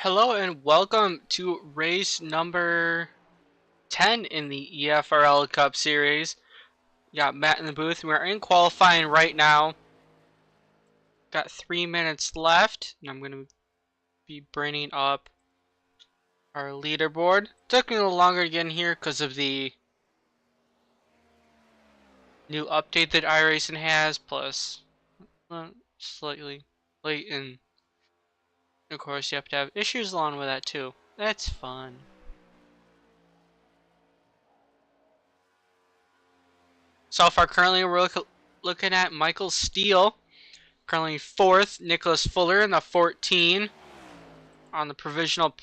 Hello and welcome to race number 10 in the EFRL Cup Series. Got Matt in the booth. We're in qualifying right now. Got 3 minutes left. And I'm going to be bringing up our leaderboard. Took me a little longer to get in here because of the new update that iRacing has. Plus, slightly late, and of course you have to have issues along with that too. That's fun. So far, currently we're looking at Michael Steele. Currently fourth, Nicholas Fuller in the 14 on the provisional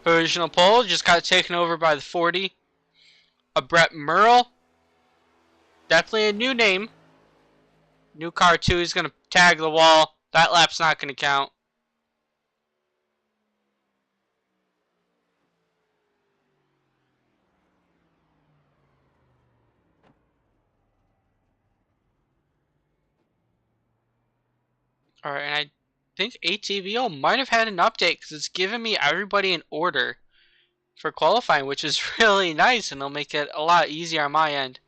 provisional pole. Just got taken over by the 40. A Brett Merle, definitely a new name. New car too. He's gonna tag the wall. That lap's not gonna count. All right, and I think ATVO might have had an update because it's giving me everybody in order for qualifying, which is really nice, and it'll make it a lot easier on my end.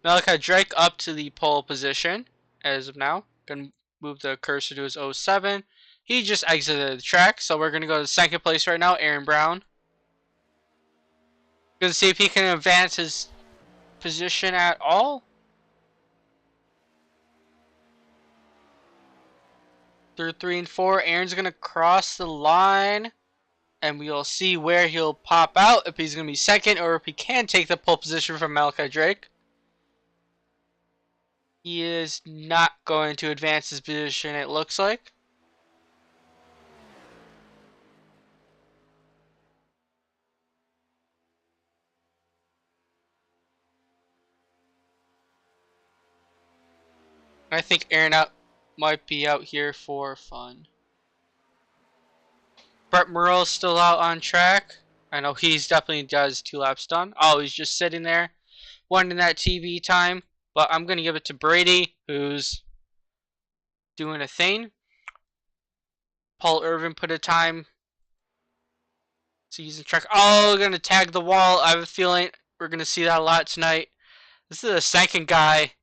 Malachi Drake up to the pole position as of now. Gonna move the cursor to his 07. He just exited the track, so we're gonna go to second place right now. Aaron Brown. Gonna see if he can advance his position at all. Through 3 and 4, Aaron's gonna cross the line, and we'll see where he'll pop out, if he's gonna be second or if he can take the pole position from Malachi Drake. He is not going to advance his position, it looks like. I think Aaron might be out here for fun. Brett Merle's still out on track. I know he's definitely does 2 laps done. Oh, he's just sitting there wanting that TV time. But I'm going to give it to Brady, who's doing a thing. Paul Irvin put a time. So he's in track. Oh, going to tag the wall. I have a feeling we're going to see that a lot tonight. This is the second guy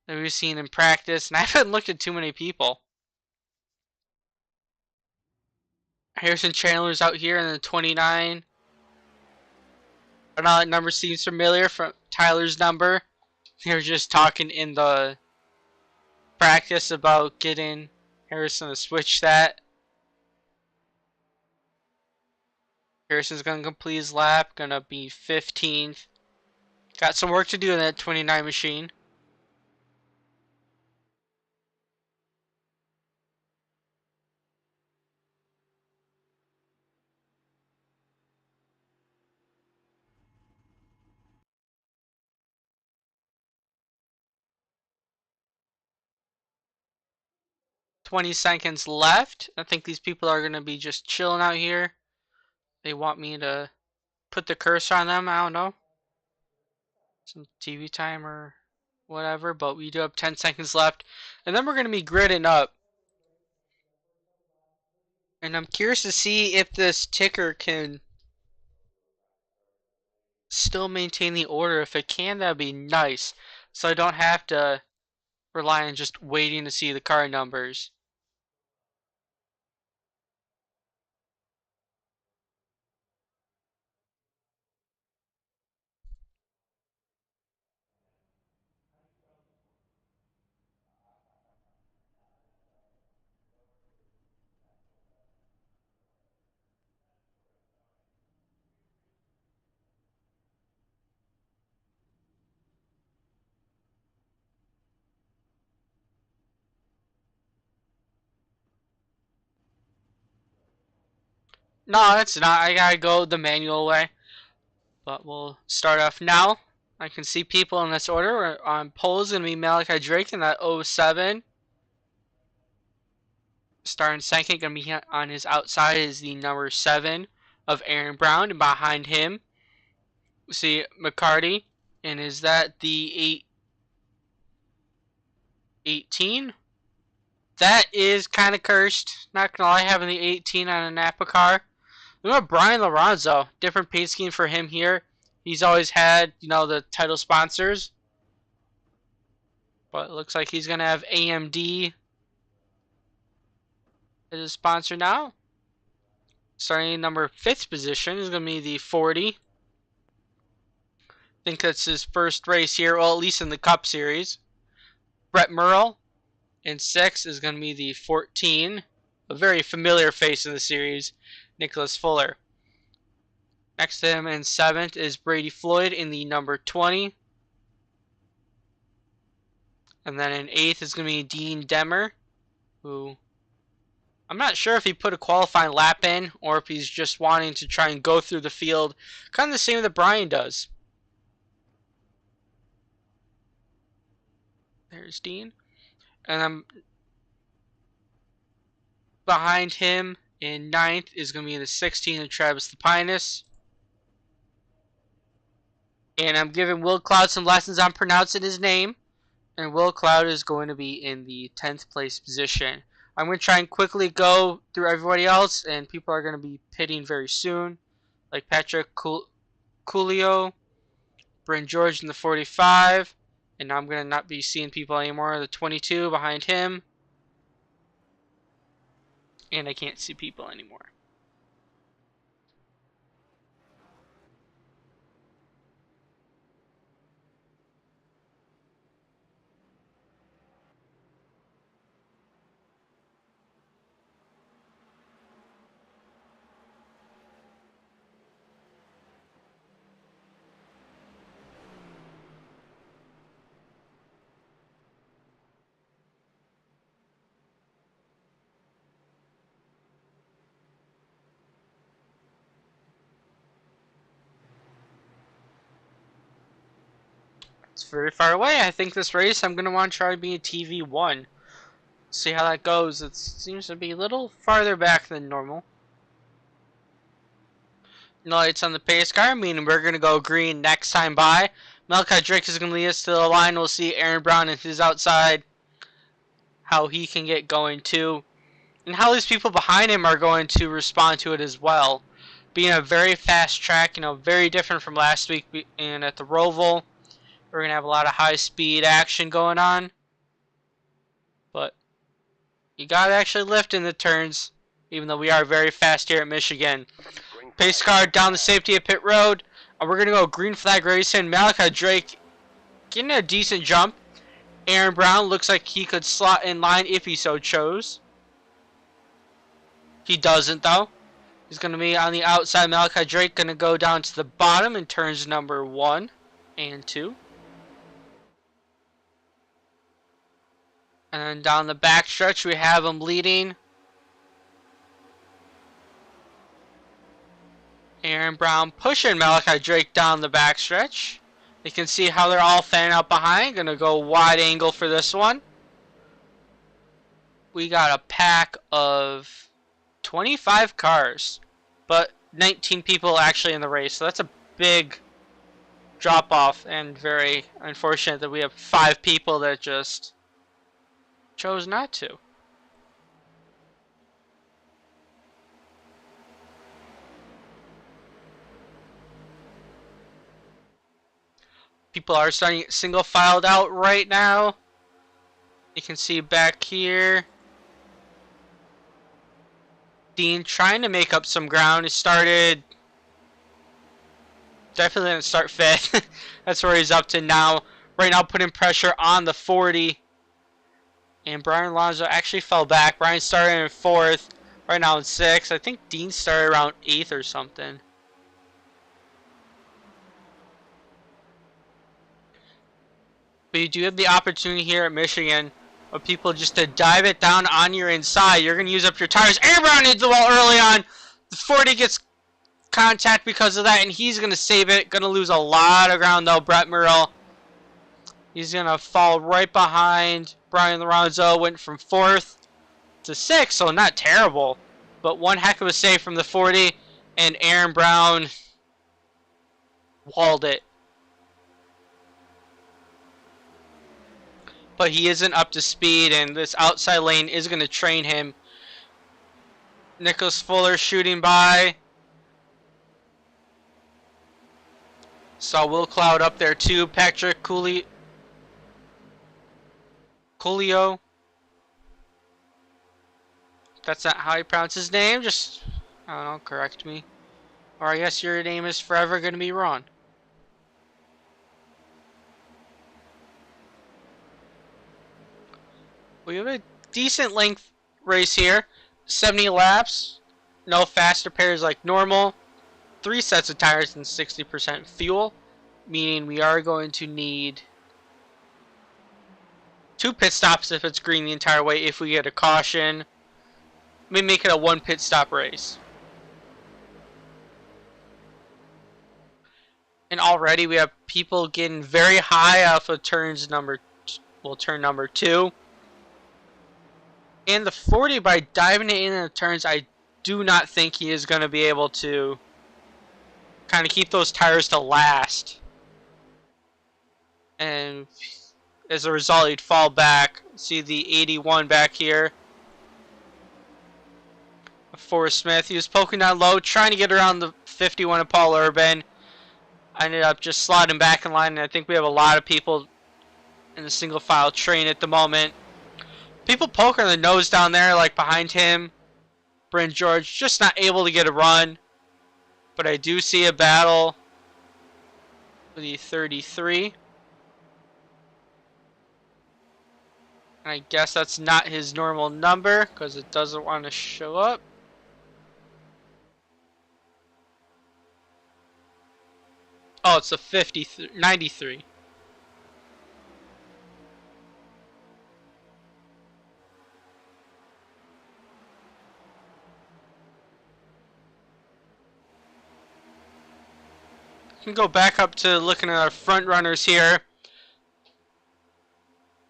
that we've seen in practice. And I haven't looked at too many people. Harrison Chandler's out here in the 29. I know that number seems familiar from Tyler's number. They were just talking in the practice about getting Harrison to switch that. Harrison's going to complete his lap. Going to be 15th. Got some work to do in that 29 machine. $20 seconds left. I think these people are going to be just chilling out here. They want me to put the cursor on them. I don't know. Some TV time or whatever. But we do have 10 seconds left. And then we're going to be gridding up. And I'm curious to see if this ticker can still maintain the order. If it can, that'd be nice. So I don't have to rely on just waiting to see the car numbers. No, it's not. I gotta go the manual way. But we'll start off now. I can see people in this order. We're on pole is going to be Malachi Drake in that 07. Starting second, going to be on his outside is the number 7 of Aaron Brown. And behind him, we see McCarty. And is that the 18? That is kind of cursed. Not gonna lie, having the 18 on a Napa car. What about Brian Lorenzo? Different paint scheme for him here. He's always had, the title sponsors. But it looks like he's going to have AMD as a sponsor now. Starting number 5th position is going to be the 40. I think that's his first race here, well, at least in the Cup Series. Brett Merle in 6th is going to be the 14. A very familiar face in the series, Nicholas Fuller. Next to him in 7th is Brady Floyd in the number 20. And then in 8th is going to be Dean Demmer, who I'm not sure if he put a qualifying lap in or if he's just wanting to try and go through the field. Kind of the same that Brian does. There's Dean. And then behind him in 9th is going to be the 16 of Travis Lapinus. And I'm giving Will Cloud some lessons on pronouncing his name. And Will Cloud is going to be in the 10th place position. I'm going to try and quickly go through everybody else, and people are going to be pitting very soon. Like Patrick Coolio, Bryn George in the 45. And now I'm going to not be seeing people anymore. The 22 behind him. And I can't see people anymore. It's very far away. I think this race I'm going to want to try to be a TV1. See how that goes. It seems to be a little farther back than normal. No lights on the pace car, meaning we're going to go green next time by. Malachi Drake is going to lead us to the line. We'll see Aaron Brown and his outside, how he can get going too. And how these people behind him are going to respond to it as well. Being a very fast track, very different from last week and at the Roval. We're going to have a lot of high-speed action going on. But you got to actually lift in the turns, even though we are very fast here at Michigan. Pace car down the safety of pit road. And we're going to go green flag racing. Malachi Drake getting a decent jump. Aaron Brown looks like he could slot in line if he so chose. He doesn't, though. He's going to be on the outside. Malachi Drake going to go down to the bottom in turns number 1 and 2. And then down the back stretch, we have him leading. Aaron Brown pushing Malachi Drake down the back stretch. You can see how they're all fanning out behind. Gonna go wide angle for this one. We got a pack of 25 cars, but 19 people actually in the race. So that's a big drop off, and very unfortunate that we have 5 people that just chose not to. People are starting to get single filed out right now. You can see back here Dean trying to make up some ground. He started, definitely didn't start 5th. That's where he's up to now. Right now putting pressure on the 40. And Brian Lonzo actually fell back. Brian started in 4th. Right now in 6th. I think Dean started around 8th or something. But you do have the opportunity here at Michigan of people just to dive it down on your inside. You're going to use up your tires. Aaron Brown needs the wall early on. The 40 gets contact because of that, and he's going to save it. Going to lose a lot of ground, though, Brett Murrell. He's going to fall right behind Brian Lorenzo. Went from 4th to 6th, so not terrible. But one heck of a save from the 40, and Aaron Brown walled it. but he isn't up to speed, and this outside lane is going to train him. Nicholas Fuller shooting by. Saw Will Cloud up there too. Patrick Coolio. That's not how you pronounce his name. Just, I don't know, correct me. Or I guess your name is forever going to be wrong. We have a decent length race here. 70 laps. No faster pairs like normal. 3 sets of tires and 60% fuel. Meaning we are going to need 2 pit stops if it's green the entire way if we get a caution. We make it a 1 pit stop race. And already we have people getting very high off of turn number 2. And the 40, by diving it in the turns, I do not think he is going to be able to kind of keep those tires to last. And as a result, he'd fall back. See the 81 back here. Forrest Smith, he was poking down low, trying to get around the 51 of Paul Urban. I ended up just sliding back in line, and I think we have a lot of people in the single file train at the moment. People poking the nose down there, like behind him. Bryn George just not able to get a run. But I do see a battle for the 33. And I guess that's not his normal number because it doesn't want to show up. Oh, it's a 93. We can go back up to looking at our front runners here.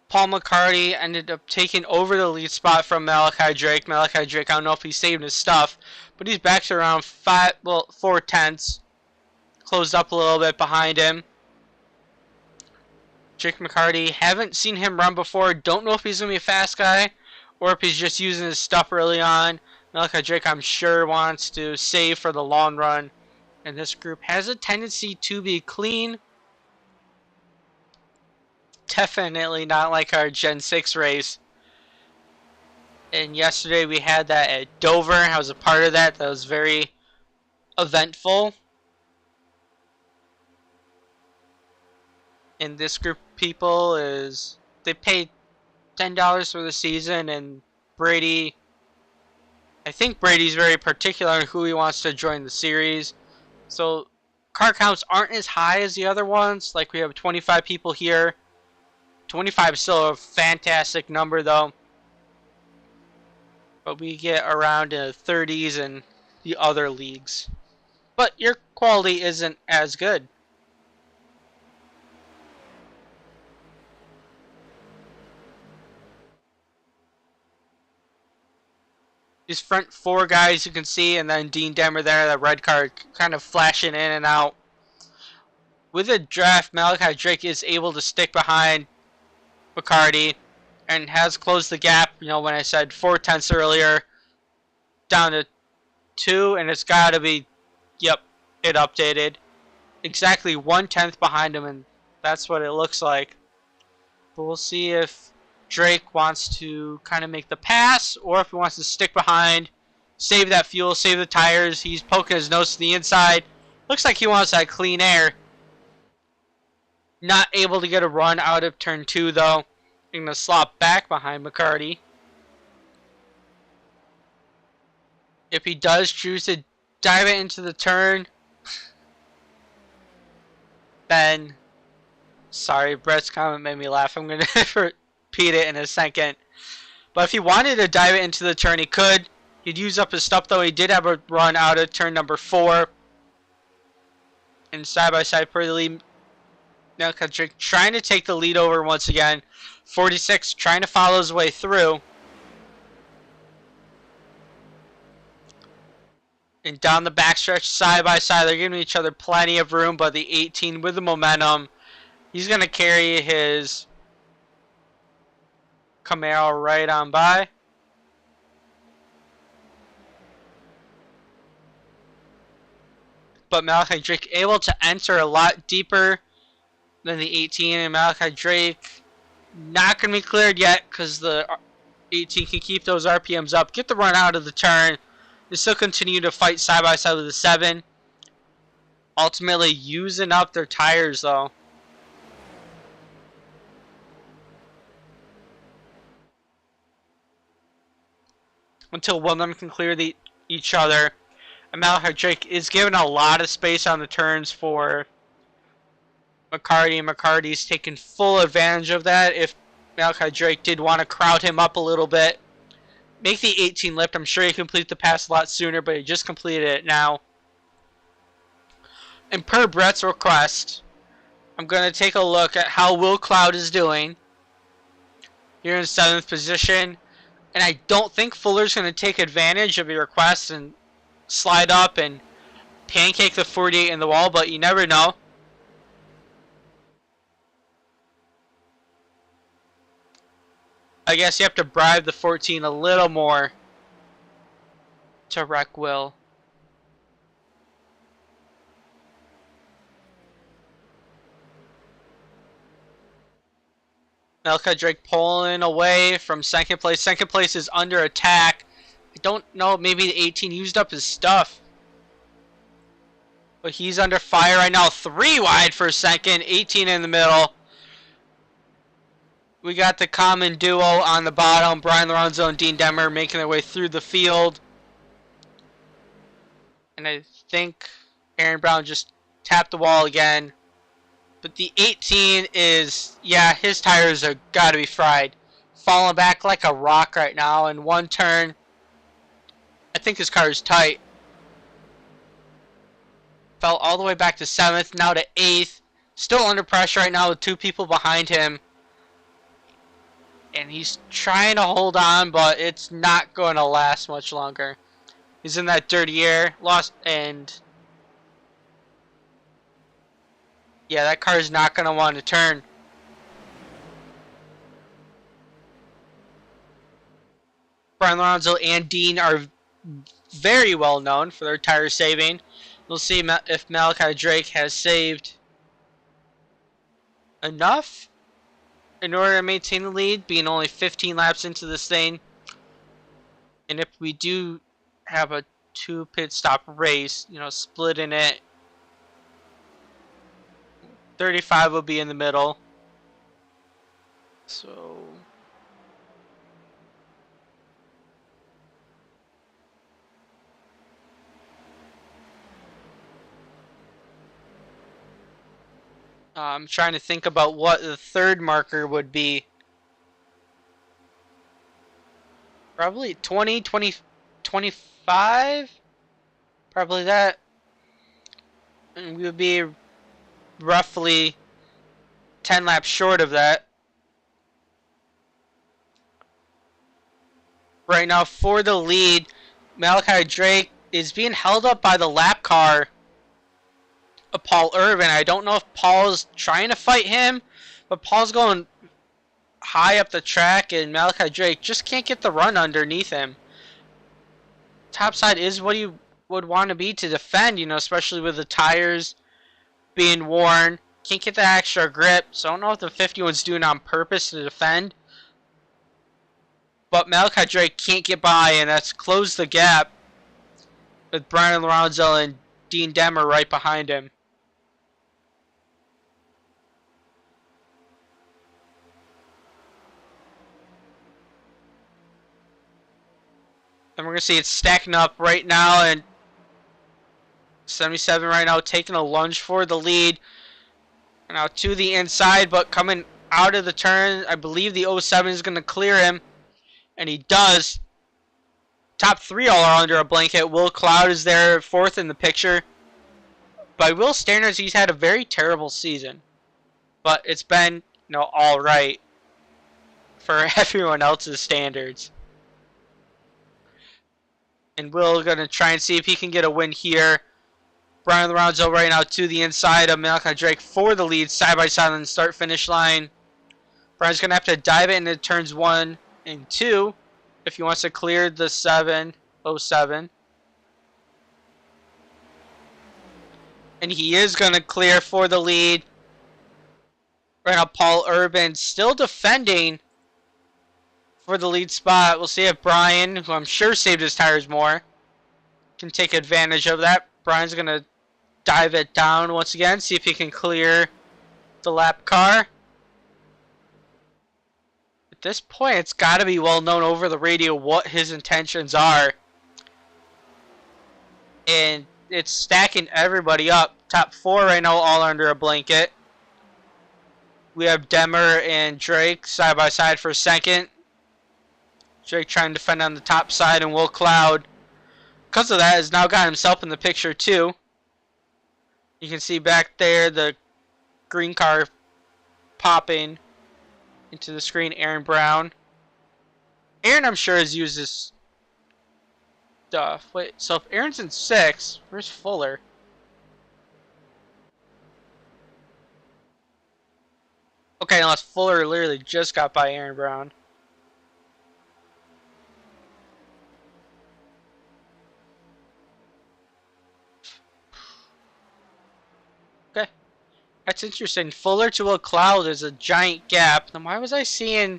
Paul McCarty ended up taking over the lead spot from Malachi Drake. Malachi Drake, I don't know if he saved his stuff, but he's back to around 4 tenths. Closed up a little bit behind him. Jake McCarty, haven't seen him run before. Don't know if he's going to be a fast guy or if he's just using his stuff early on. Malachi Drake, I'm sure, wants to save for the long run. And this group has a tendency to be clean. Definitely not like our Gen 6 race. And yesterday we had that at Dover. I was a part of that. That was very eventful. And this group of people they paid $10 for the season, and Brady, I think Brady's very particular on who he wants to join the series. So car counts aren't as high as the other ones. Like we have 25 people here. 25 is still a fantastic number though. But we get around in the 30s in the other leagues. But your quality isn't as good. These front 4 guys you can see, and then Dean Demmer there, that red card kind of flashing in and out. With the draft, Malachi Drake is able to stick behind McCarty and has closed the gap, you know, when I said 4 tenths earlier, down to 2, and it's got to be, yep, it updated. Exactly 1 tenth behind him, and that's what it looks like. But we'll see if Drake wants to kind of make the pass, or if he wants to stick behind, save that fuel, save the tires. He's poking his nose to the inside. Looks like he wants that clean air. Not able to get a run out of turn 2 though. Going to slop back behind McCarty. If he does choose to dive it into the turn, then, sorry, Brett's comment made me laugh. I'm going to repeat it in a second. But if he wanted to dive it into the turn, he could. He'd use up his stuff, though. He did have a run out of turn number 4. And side by side for the lead. Now Drake trying to take the lead over once again. 46 trying to follow his way through. And down the backstretch, side by side, they're giving each other plenty of room. But the 18 with the momentum, he's going to carry his Camaro right on by. But Malachi Drake able to enter a lot deeper than the 18, and Malachi Drake not going to be cleared yet because the 18 can keep those RPMs up, get the run out of the turn, and still continue to fight side by side with the 7. Ultimately using up their tires though. Until one of them can clear each other. And Malachi Drake is given a lot of space on the turns for McCarty, and McCarty's taking full advantage of that. If Malachi Drake did want to crowd him up a little bit, make the 18 lift. I'm sure he complete the pass a lot sooner, but he just completed it now. And per Brett's request, I'm going to take a look at how Will Cloud is doing. You're in 7th position. And I don't think Fuller's going to take advantage of your request and slide up and pancake the 48 in the wall, but you never know. I guess you have to bribe the 14 a little more to wreck Will. Malachi Drake pulling away from 2nd place. 2nd place is under attack. I don't know, maybe the 18 used up his stuff. But he's under fire right now. 3 wide for 2nd, 18 in the middle. We got the common duo on the bottom. Brian Lorenzo and Dean Demmer making their way through the field. And I think Aaron Brown just tapped the wall again. But the 18 is, yeah, his tires are got to be fried. Falling back like a rock right now in one turn. I think his car is tight. Fell all the way back to 7th, now to 8th. Still under pressure right now with 2 people behind him. And he's trying to hold on, but it's not going to last much longer. He's in that dirty air. Lost, and yeah, that car is not going to want to turn. Brian Lorenzo and Dean are very well known for their tire saving. We'll see if Malachi Drake has saved enough in order to maintain the lead, being only 15 laps into this thing. And if we do have a 2 pit stop race, you know, splitting it, 35 will be in the middle. So I'm trying to think about what the 3rd marker would be. Probably 20, 20, 25? Probably that. And we would be roughly 10 laps short of that. Right now, for the lead, Malachi Drake is being held up by the lap car of Paul Irvin. I don't know if Paul's trying to fight him, but Paul's going high up the track, and Malachi Drake just can't get the run underneath him. Topside is what you would want to be to defend, you know, especially with the tires being worn. Can't get that extra grip, so I don't know if the 51's doing it on purpose to defend. But Malachi Drake can't get by, and that's closed the gap with Brian Lorenzo and Dean Demmer right behind him. And we're going to see it stacking up right now, and 77 right now taking a lunge for the lead. Now to the inside, but coming out of the turn, I believe the 07 is going to clear him, and he does. Top 3 all are under a blanket. Will Cloud is there, 4th in the picture. By Will's standards, he's had a very terrible season, but it's been, you know, all right for everyone else's standards. And Will going to try and see if he can get a win here. Brian Lorenzo right now to the inside of Malachi Drake for the lead, side by side on the start-finish line. Brian's going to have to dive it into turns 1 and 2 if he wants to clear the 707. And he is going to clear for the lead. Right now, Paul Urban still defending for the lead spot. We'll see if Brian, who I'm sure saved his tires more, can take advantage of that. Brian's going to dive it down once again, see if he can clear the lap car. At this point, it's got to be well known over the radio what his intentions are. And it's stacking everybody up. Top 4 right now, all under a blanket. We have Demmer and Drake side by side for second. Drake trying to defend on the top side, and Will Cloud, because of that, has now got himself in the picture too. You can see back there the green car popping into the screen. Aaron Brown. Aaron, I'm sure, has used this stuff. Wait, so if Aaron's in 6th, where's Fuller? Okay, unless Fuller literally just got by Aaron Brown. Okay. That's interesting. Fuller to Will Cloud is a giant gap. Then why was I seeing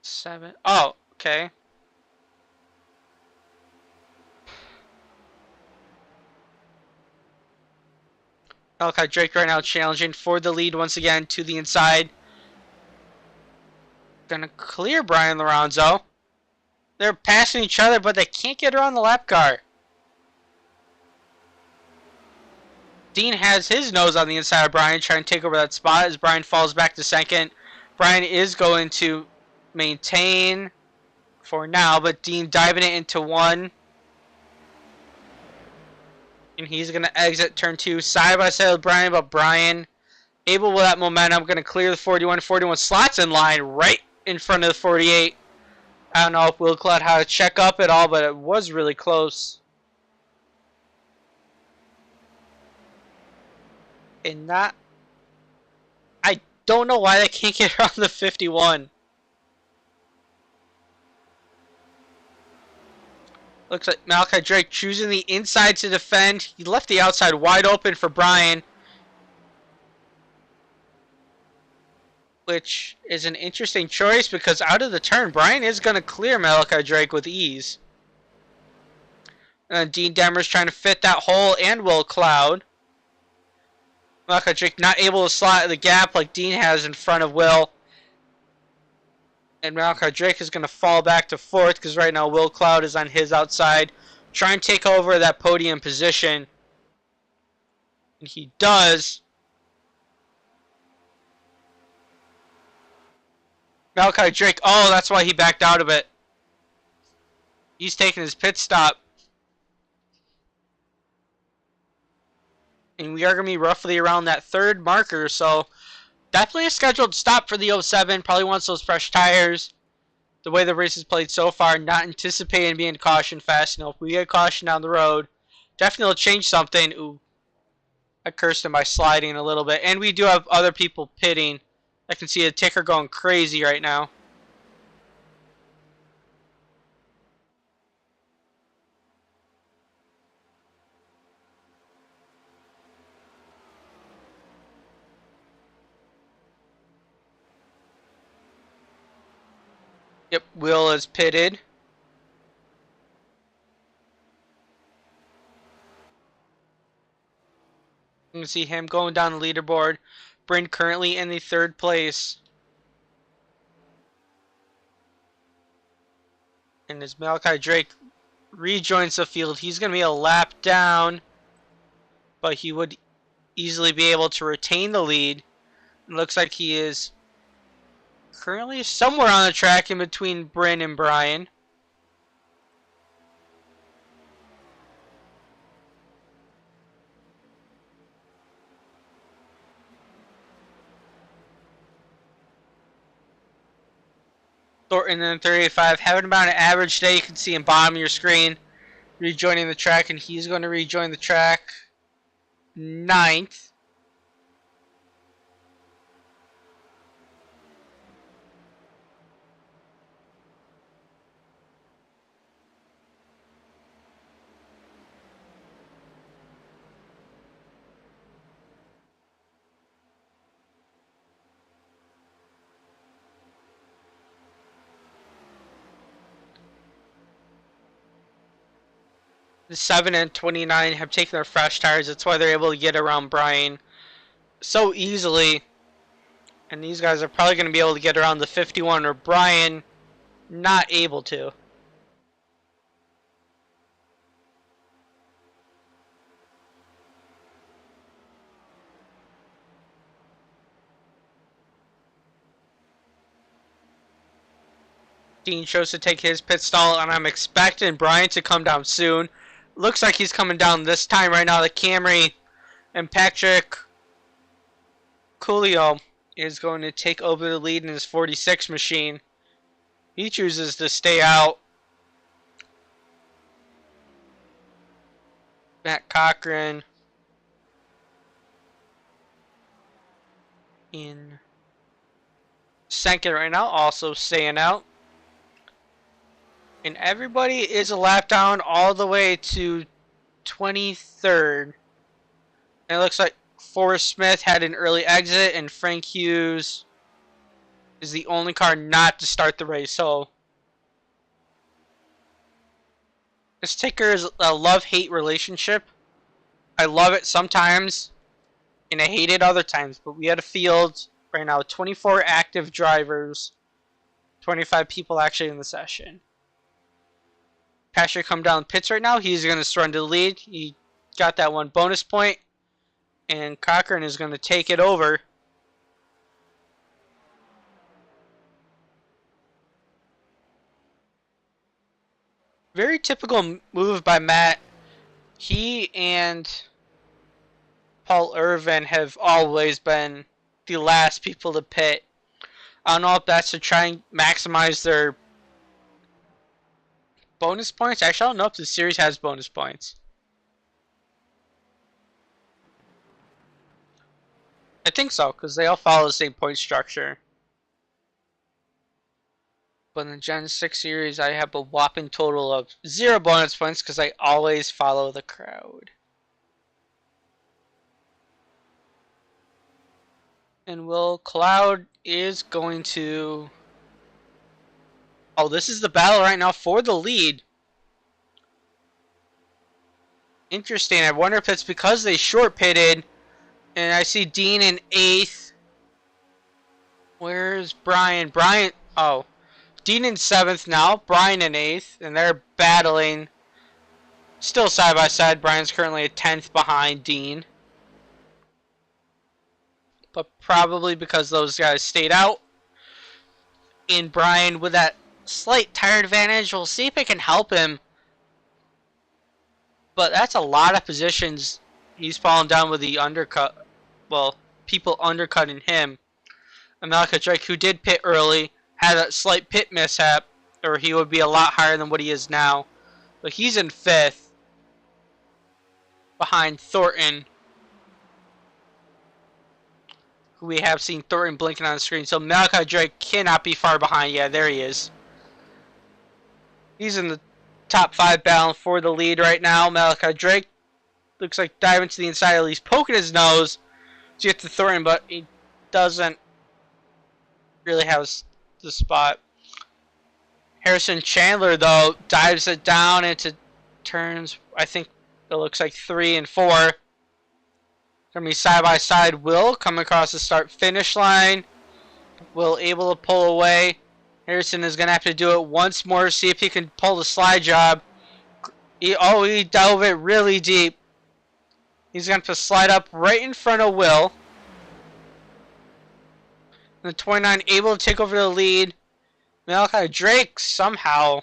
7? Oh, okay. Malachi Drake right now challenging for the lead once again to the inside. Gonna clear Brian Lorenzo. They're passing each other, but they can't get around the lap car. Dean has his nose on the inside of Brian, trying to take over that spot as Brian falls back to second. Brian is going to maintain for now, but Dean diving it into 1. And he's going to exit turn 2 side by side with Brian, but Brian, able with that momentum, going to clear the 41. 41 slots in line right in front of the 48. I don't know if Will Cloud had to check up at all, but it was really close. And I don't know why they can't get around the 51. Looks like Malachi Drake choosing the inside to defend. He left the outside wide open for Brian, which is an interesting choice because out of the turn, Brian is going to clear Malachi Drake with ease. And Dean Demmer's trying to fit that hole, and Will Cloud. Malachi Drake not able to slot the gap like Dean has in front of Will. And Malachi Drake is going to fall back to 4th because right now Will Cloud is on his outside. Trying to take over that podium position. And he does. Malachi Drake, oh, that's why he backed out of it. He's taking his pit stop. And we are going to be roughly around that 3rd marker, so definitely a scheduled stop for the 07. Probably wants those fresh tires. The way the race is played so far, not anticipating being caution fast enough. If we get caution down the road, definitely will change something. Ooh, I cursed him by sliding a little bit. And we do have other people pitting. I can see a ticker going crazy right now. Yep, Will is pitted. You can see him going down the leaderboard. Bryn currently in the 3rd place. And as Malachi Drake rejoins the field, he's going to be a lap down. But he would easily be able to retain the lead. It looks like he is currently somewhere on the track in between Bryn and Brian. Thornton in 35, having about an average day. You can see him bottom of your screen, rejoining the track, and he's going to rejoin the track 9th. The 7 and 29 have taken their fresh tires. That's why they're able to get around Brian so easily. And these guys are probably going to be able to get around the 51, or Brian not able to. Dean chose to take his pit stall, and I'm expecting Brian to come down soon. Looks like he's coming down this time right now. The Camry and Patrick Coolio is going to take over the lead in his 46 machine. He chooses to stay out. Matt Cochran in second right now, also staying out. And everybody is a lap down all the way to 23rd. And it looks like Forrest Smith had an early exit, and Frank Hughes is the only car not to start the race. So this ticker is a love-hate relationship. I love it sometimes, and I hate it other times. But we had a field right now, 24 active drivers, 25 people actually in the session. Patrick come down pits right now. He's going to surrender the lead. He got that one bonus point, and Cochran is going to take it over. Very typical move by Matt. He and Paul Irvin have always been the last people to pit. I don't know if that's to try and maximize their bonus points. Actually, I don't know if the series has bonus points. I think so, because they all follow the same point structure. But in the Gen 6 series, I have a whopping total of 0 bonus points because I always follow the crowd. And Will Cloud is going to... Oh, this is the battle right now for the lead. Interesting. I wonder if it's because they short pitted. And I see Dean in 8th. Where's Brian? Brian... Oh. Dean in 7th now. Brian in 8th. And they're battling. Still side by side. Brian's currently a 10th behind Dean. But probably because those guys stayed out. And Brian with that slight tire advantage. We'll see if it can help him. But that's a lot of positions he's fallen down with the undercut. Well, people undercutting him. Amelka Drake, who did pit early, had a slight pit mishap, or he would be a lot higher than what he is now. But he's in 5th, behind Thornton, who we have seen Thornton blinking on the screen. So Malachi Drake cannot be far behind. Yeah, there he is. He's in the top 5 battle for the lead right now. Malachi Drake looks like diving to the inside, at least poking his nose to get to Thornton, but he doesn't really have the spot. Harrison Chandler, though, dives it down into turns, I think it looks like 3 and 4. Gonna be side by side. Will come across the start finish line. Will able to pull away. Harrison is gonna have to do it once more, see if he can pull the slide job. He dove it really deep. He's gonna have to slide up right in front of Will. And the 29 able to take over the lead. Malachi Drake somehow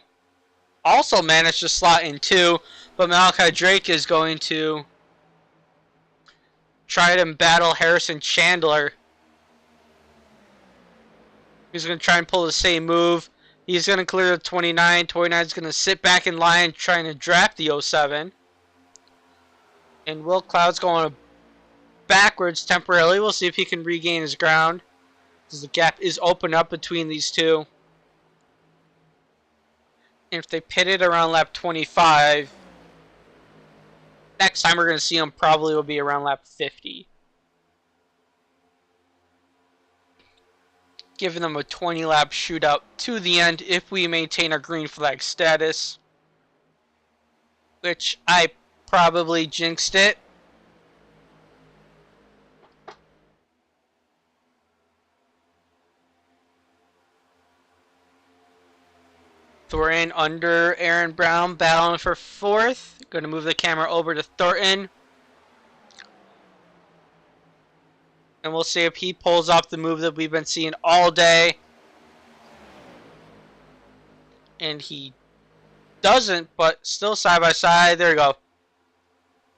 also managed to slot in 2, but Malachi Drake is going to try to battle Harrison Chandler. He's going to try and pull the same move. He's going to clear the 29. 29 is going to sit back in line trying to draft the 07. And Will Cloud's going backwards temporarily. We'll see if he can regain his ground, because the gap is open up between these two. And if they pitted around lap 25, next time we're going to see him probably will be around lap 50. Giving them a 20-lap shootout to the end if we maintain our green flag status. which I probably jinxed it. Thornton under Aaron Brown, battling for fourth. Going to move the camera over to Thornton. And we'll see if he pulls off the move that we've been seeing all day. And he doesn't, but still side by side. There we go.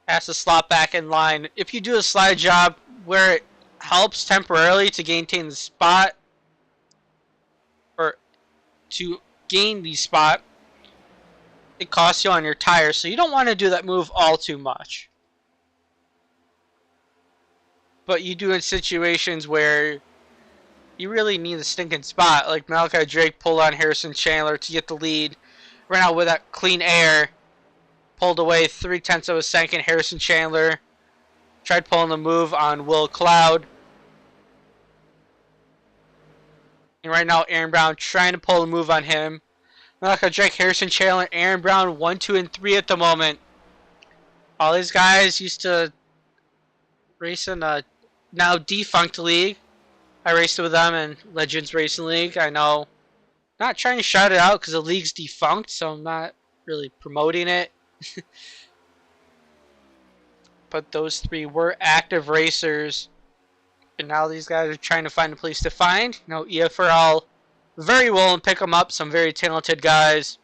Has to slot back in line. If you do a slide job where it helps temporarily to maintain the spot, or to gain the spot, it costs you on your tires, so you don't want to do that move all too much. But you do in situations where you really need the stinking spot, like Malachi Drake pulled on Harrison Chandler to get the lead. Right now with that clean air, pulled away 0.3 of a second. Harrison Chandler tried pulling the move on Will Cloud. And right now Aaron Brown trying to pull the move on him. Malachi Drake, Harrison Chandler, Aaron Brown 1, 2, and 3 at the moment. All these guys used to race in a now defunct league. I raced with them in Legends Racing League. I know, not trying to shout it out because the league's defunct, so I'm not really promoting it. But those three were active racers, and now these guys are trying to find a place to find. You know, EFRL very willing to pick them up, some very talented guys,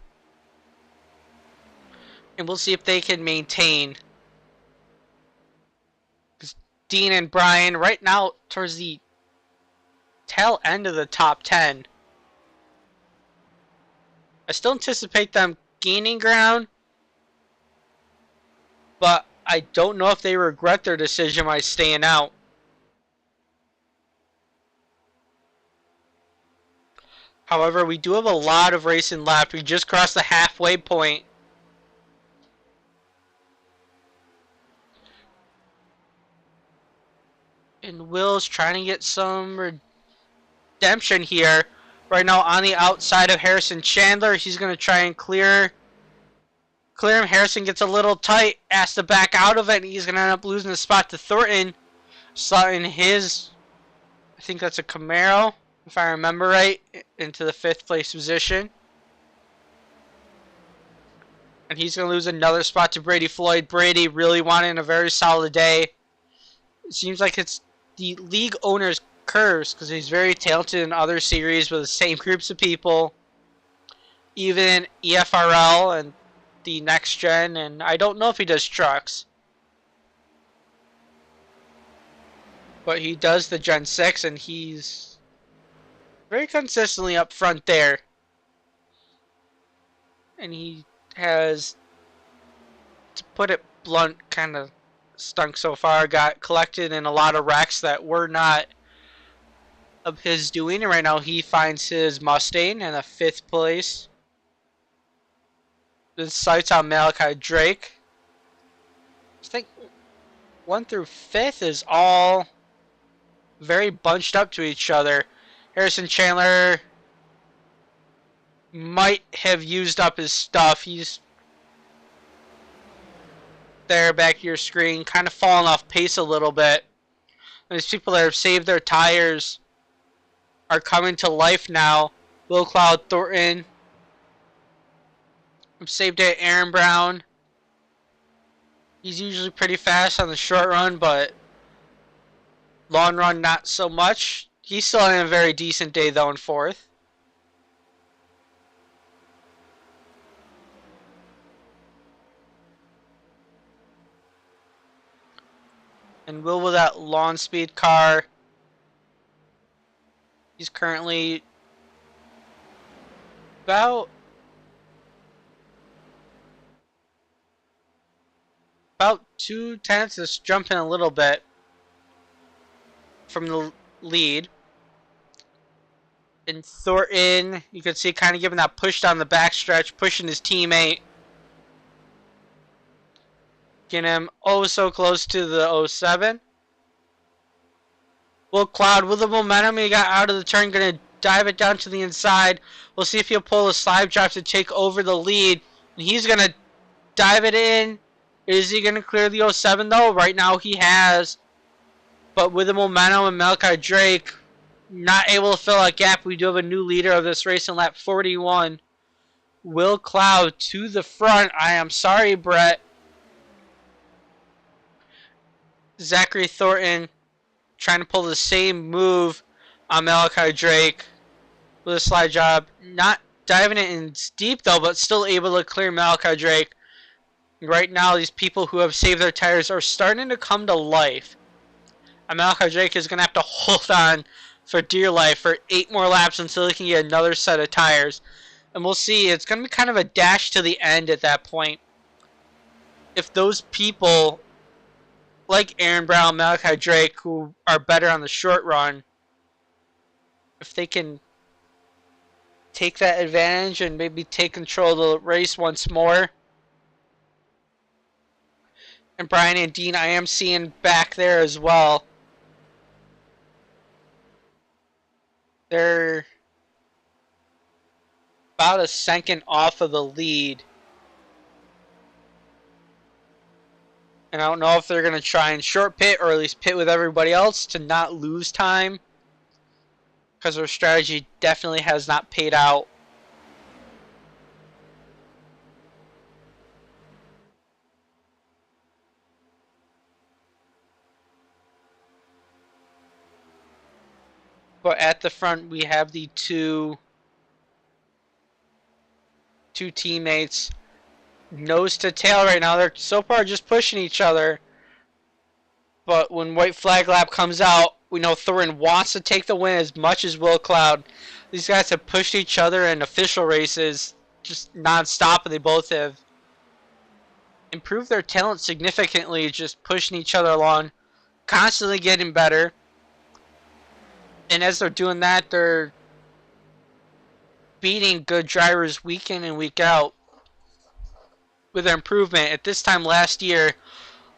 and we'll see if they can maintain. Dean and Brian right now towards the tail end of the top 10. I still anticipate them gaining ground, but I don't know if they regret their decision by staying out. However, we do have a lot of racing left. We just crossed the halfway point. And Will's trying to get some redemption here. Right now on the outside of Harrison Chandler. He's going to try and clear him. Harrison gets a little tight. Has to back out of it. And he's going to end up losing the spot to Thornton. Slotting his, I think that's a Camaro, if I remember right, into the 5th place position. And he's going to lose another spot to Brady Floyd. Brady really wanting a very solid day. It seems like it's the league owner's curse because he's very talented in other series with the same groups of people. Even EFRL and the next gen, and I don't know if he does trucks. But he does the Gen 6 and he's very consistently up front there. And he has, to put it blunt, kind of stunk so far. Got collected in a lot of wrecks that were not of his doing. And right now he finds his Mustang in the 5th place. The sights on Malachi Drake. I think 1 through 5th is all very bunched up to each other. Harrison Chandler might have used up his stuff. He's there, back to your screen, kind of falling off pace a little bit. And these people that have saved their tires are coming to life now. Will Cloud, Thornton. Saved it, Aaron Brown. He's usually pretty fast on the short run, but long run not so much. He's still having a very decent day though in 4th. And Will with that lawn speed car. He's currently about 2/10, just jumping a little bit from the lead. And Thornton, you can see, kind of giving that push down the backstretch, pushing his teammate. Getting him oh so close to the 07. Will Cloud with the momentum, he got out of the turn, going to dive it down to the inside. We'll see if he'll pull a slide drive to take over the lead. And he's going to dive it in. Is he going to clear the 07 though? Right now he has. But with the momentum and Malachi Drake not able to fill that gap, we do have a new leader of this race in lap 41. Will Cloud to the front. I am sorry, Brett. Zachary Thornton trying to pull the same move on Malachi Drake with a slide job. Not diving it in deep though, but still able to clear Malachi Drake. Right now, these people who have saved their tires are starting to come to life. And Malachi Drake is going to have to hold on for dear life for 8 more laps until he can get another set of tires. And we'll see. It's going to be kind of a dash to the end at that point. If those people, like Aaron Brown, Malachi Drake, who are better on the short run, if they can take that advantage and maybe take control of the race once more. And Brian and Dean, I am seeing back there as well. They're about a second off of the lead. And I don't know if they're going to try and short pit or at least pit with everybody else to not lose time. Because their strategy definitely has not paid out. But at the front, we have the two teammates nose to tail right now. They're so far just pushing each other. But when white flag lap comes out, we know Thornton wants to take the win as much as Will Cloud. These guys have pushed each other in official races just non-stop, and they both have improved their talent significantly, just pushing each other along, constantly getting better. And as they're doing that, they're beating good drivers week in and week out with their improvement. At this time last year,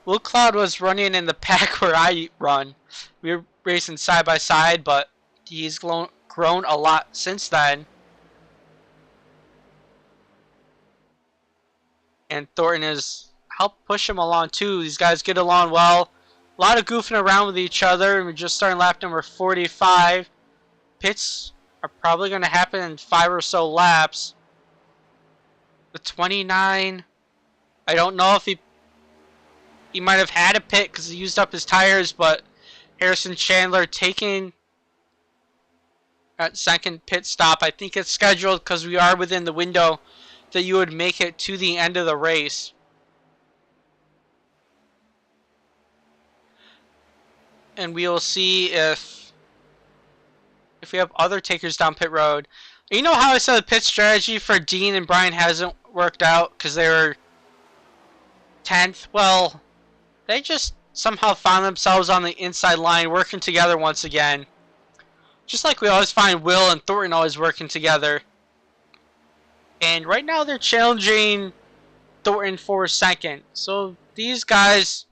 Will Cloud was running in the pack where I run. We were racing side by side, but he's grown a lot since then. And Thornton has helped push him along too. These guys get along well. A lot of goofing around with each other, and we're just starting lap number 45. Pits are probably going to happen in 5 or so laps. The 29, I don't know if he might have had a pit because he used up his tires, but Harrison Chandler taking that second pit stop. I think it's scheduled because we are within the window that you would make it to the end of the race. And we will see if we have other takers down pit road. You know how I said the pit strategy for Dean and Brian hasn't worked out because they were 10th? Well, they just somehow found themselves on the inside line working together once again. Just like we always find Will and Thornton always working together. And right now they're challenging Thornton for second. So these guys,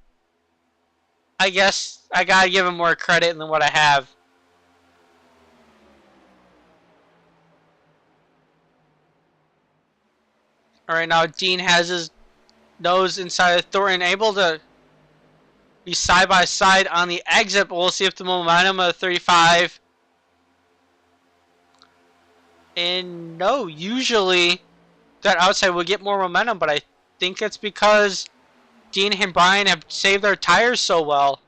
I guess I gotta give them more credit than what I have. Alright, now Dean has his nose inside of Thornton, able to be side by side on the exit, but we'll see if the momentum of 35. And no, usually that outside will get more momentum, but I think it's because Dean and Brian have saved their tires so well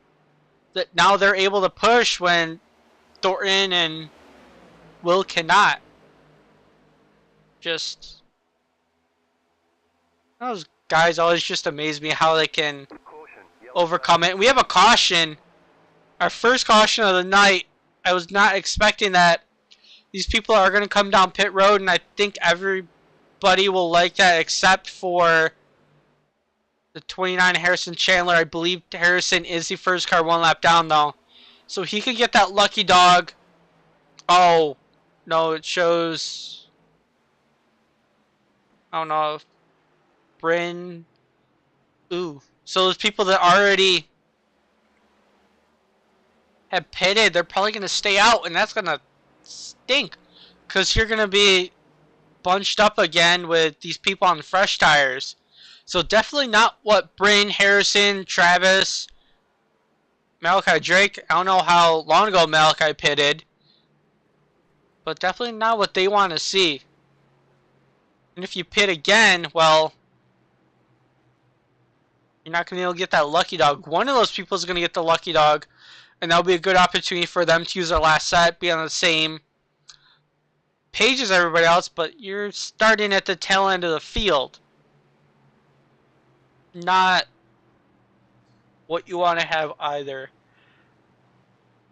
that now they're able to push when Thornton and Will cannot. Just those guys always just amaze me how they can overcome it. We have a caution, our first caution of the night. I was not expecting that. These people are going to come down pit road, and I think everybody will like that except for the 29 Harrison Chandler. I believe Harrison is the first car 1 lap down though, so he could get that lucky dog. Oh no, it shows, I don't know, Bryn. Ooh, so those people that already have pitted, they're probably going to stay out, and that's going to stink because you're going to be bunched up again with these people on fresh tires. So definitely not what Bryn, Harrison, Travis, Malachi Drake. I don't know how long ago Malachi pitted, but definitely not what they want to see. And if you pit again, well, you're not going to be able to get that lucky dog. One of those people is going to get the lucky dog, and that'll be a good opportunity for them to use their last set, be on the same page as everybody else, but you're starting at the tail end of the field. Not what you want to have either.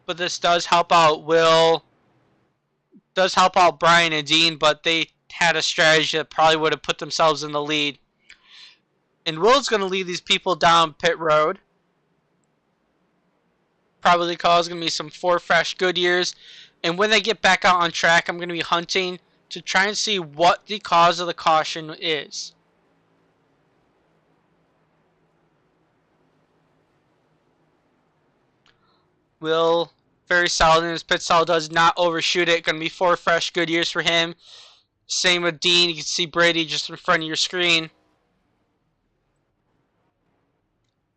But this does help out Will, does help out Brian and Dean, but they had a strategy that probably would have put themselves in the lead. And Will's going to lead these people down pit road. Probably cause going to be some 4 fresh Goodyears. And when they get back out on track, I'm going to be hunting to try and see what the cause of the caution is. Will, very solid in his pit stall, does not overshoot it. Going to be 4 fresh Goodyears for him. Same with Dean. You can see Brady just in front of your screen.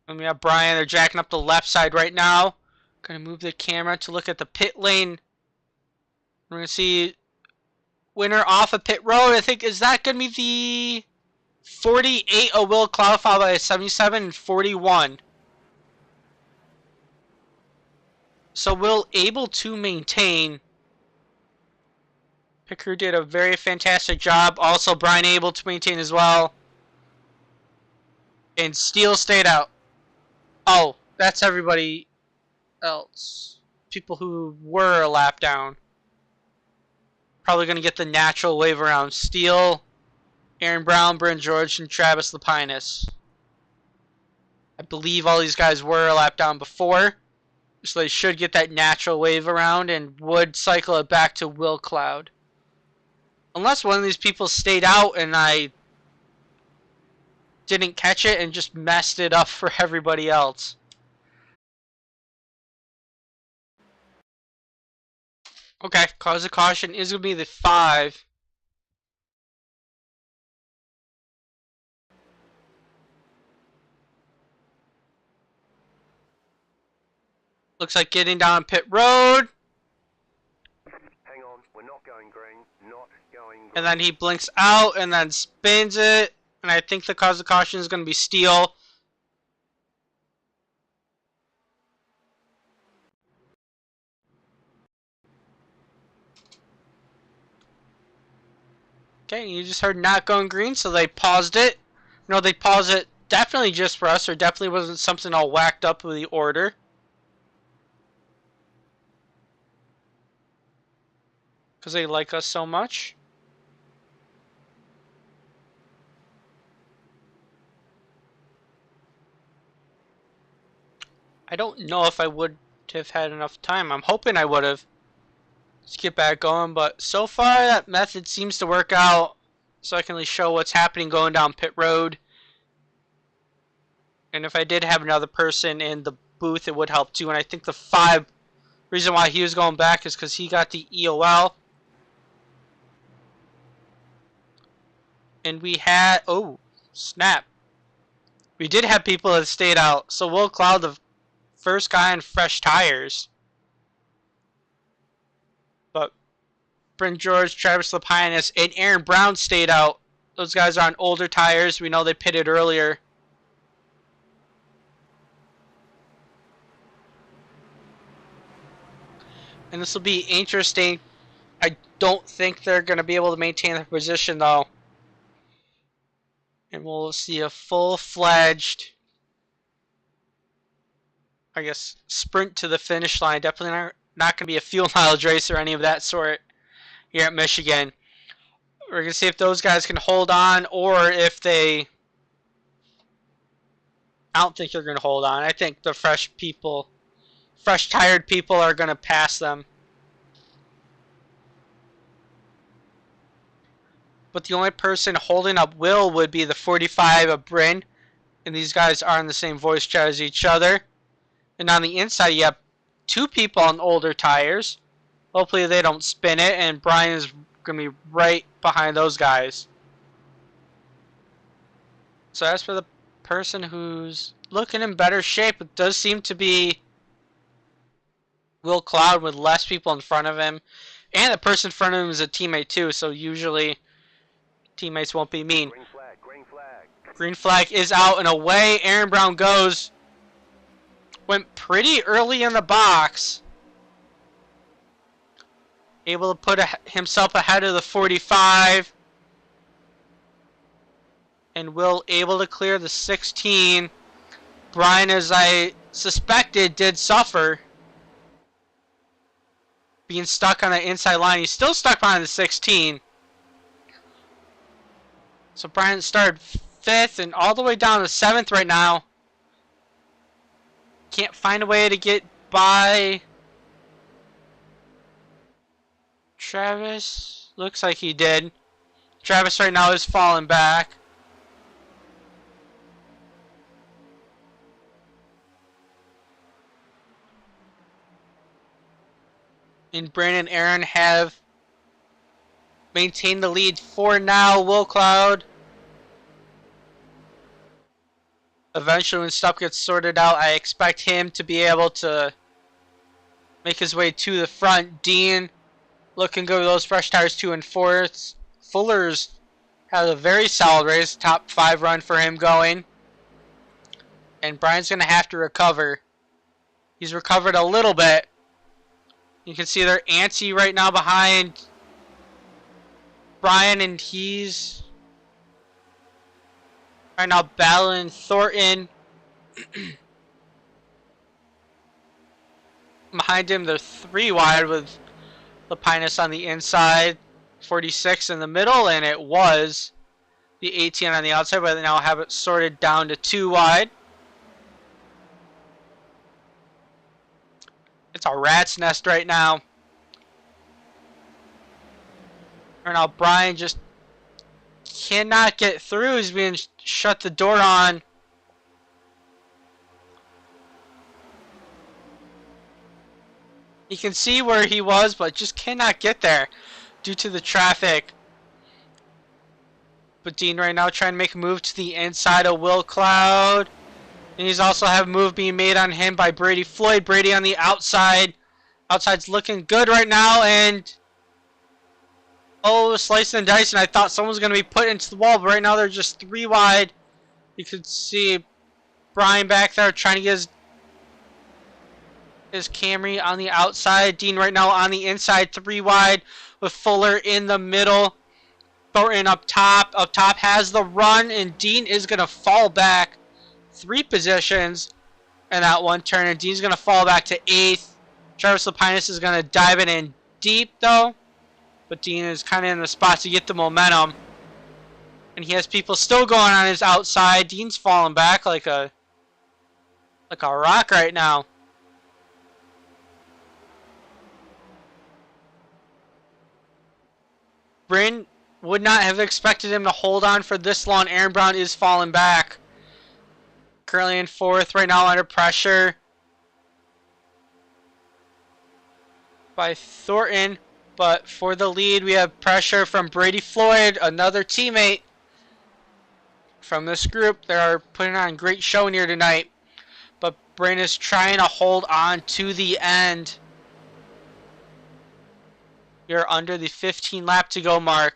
And we have Brian. They're jacking up the left side right now. Going to move the camera to look at the pit lane. We're going to see winner off of pit road. I think, is that going to be the 48 of Will Cloud, followed by a 77 and 41. So Will able to maintain. Pit crew did a very fantastic job. Also, Brian able to maintain as well. And Steele stayed out. Oh, that's everybody else. People who were a lap down. Probably going to get the natural wave around. Steele, Aaron Brown, Bryn George, and Travis Lapinus. I believe all these guys were a lap down before. So they should get that natural wave around and would cycle it back to Will Cloud. Unless one of these people stayed out and I didn't catch it and just messed it up for everybody else. Okay, cause of caution is going to be the 5. Looks like getting down pit road. Hang on, we're not going green, not going green. And then he blinks out and then spins it. And I think the cause of caution is going to be Steele. Okay, you just heard not going green, so they paused it. No, they paused it definitely just for us, or definitely wasn't something all whacked up with the order. Because they like us so much. I don't know if I would have had enough time. I'm hoping I would have. Let's get back going, but so far that method seems to work out. So I can at least show what's happening going down pit road. And if I did have another person in the booth, it would help too. And I think the 5 reason why he was going back is because he got the EOL. And we had, oh, snap. We did have people that stayed out. So Will Cloud, the first guy on fresh tires. But Bryn George, Travis Lapinus, and Aaron Brown stayed out. Those guys are on older tires. We know they pitted earlier. And this will be interesting. I don't think they're going to be able to maintain their position, though. And we'll see a full-fledged, I guess, sprint to the finish line. Definitely not going to be a fuel mileage race or any of that sort here at Michigan. We're going to see if those guys can hold on or if they... I don't think they're going to hold on. I think the fresh people, fresh tired people are going to pass them. But the only person holding up Will would be the 45 of Bryn. And these guys are in the same voice chat as each other. And on the inside, you have 2 people on older tires. Hopefully they don't spin it. And Brian is going to be right behind those guys. So as for the person who's looking in better shape, it does seem to be Will Cloud with less people in front of him. And the person in front of him is a teammate too, so usually teammates won't be mean. Green flag, green flag. Green flag is out and away. Aaron Brown goes. Went pretty early in the box. Able to put himself ahead of the 45. And Will able to clear the 16. Brian, as I suspected, did suffer. Being stuck on the inside line. He's still stuck behind the 16. So Brian started 5th and all the way down to 7th right now. Can't find a way to get by Travis. Looks like he did. Travis right now is falling back. And Brandon and Aaron have maintained the lead for now. Will Cloud. Eventually when stuff gets sorted out, I expect him to be able to make his way to the front. Dean looking good with those fresh tires 2 and 4th. Fuller's had a very solid race. Top 5 run for him going. And Brian's going to have to recover. He's recovered a little bit. You can see they're antsy right now behind Brian, and he's right now battling Thornton. Behind him, they're 3 wide with Lapinus on the inside, 46 in the middle, and it was the 18 on the outside, but they now have it sorted down to 2 wide. It's a rat's nest right now. Right now, Brian just cannot get through. He's being shut the door on. You can see where he was, but just cannot get there due to the traffic. But Dean right now trying to make a move to the inside of Will Cloud. And he's also have a move being made on him by Brady Floyd. Brady on the outside. Outside's looking good right now. And oh, slicing and dicing. I thought someone was going to be put into the wall. But right now they're just 3 wide. You could see Brian back there trying to get his Camry on the outside. Dean right now on the inside. 3 wide with Fuller in the middle. Thornton up top. Up top has the run. And Dean is going to fall back 3 positions in that one turn, and Dean's going to fall back to 8th. Travis Lapinus is going to dive it in deep, though, but Dean is kind of in the spot to get the momentum, and he has people still going on his outside. Dean's falling back like a rock right now. Bryn would not have expected him to hold on for this long. Aaron Brown is falling back. Currently in 4th right now under pressure by Thornton. But for the lead, we have pressure from Brady Floyd, another teammate from this group. They are putting on a great showing here tonight. But Bryn is trying to hold on to the end. You're under the 15 lap to go mark.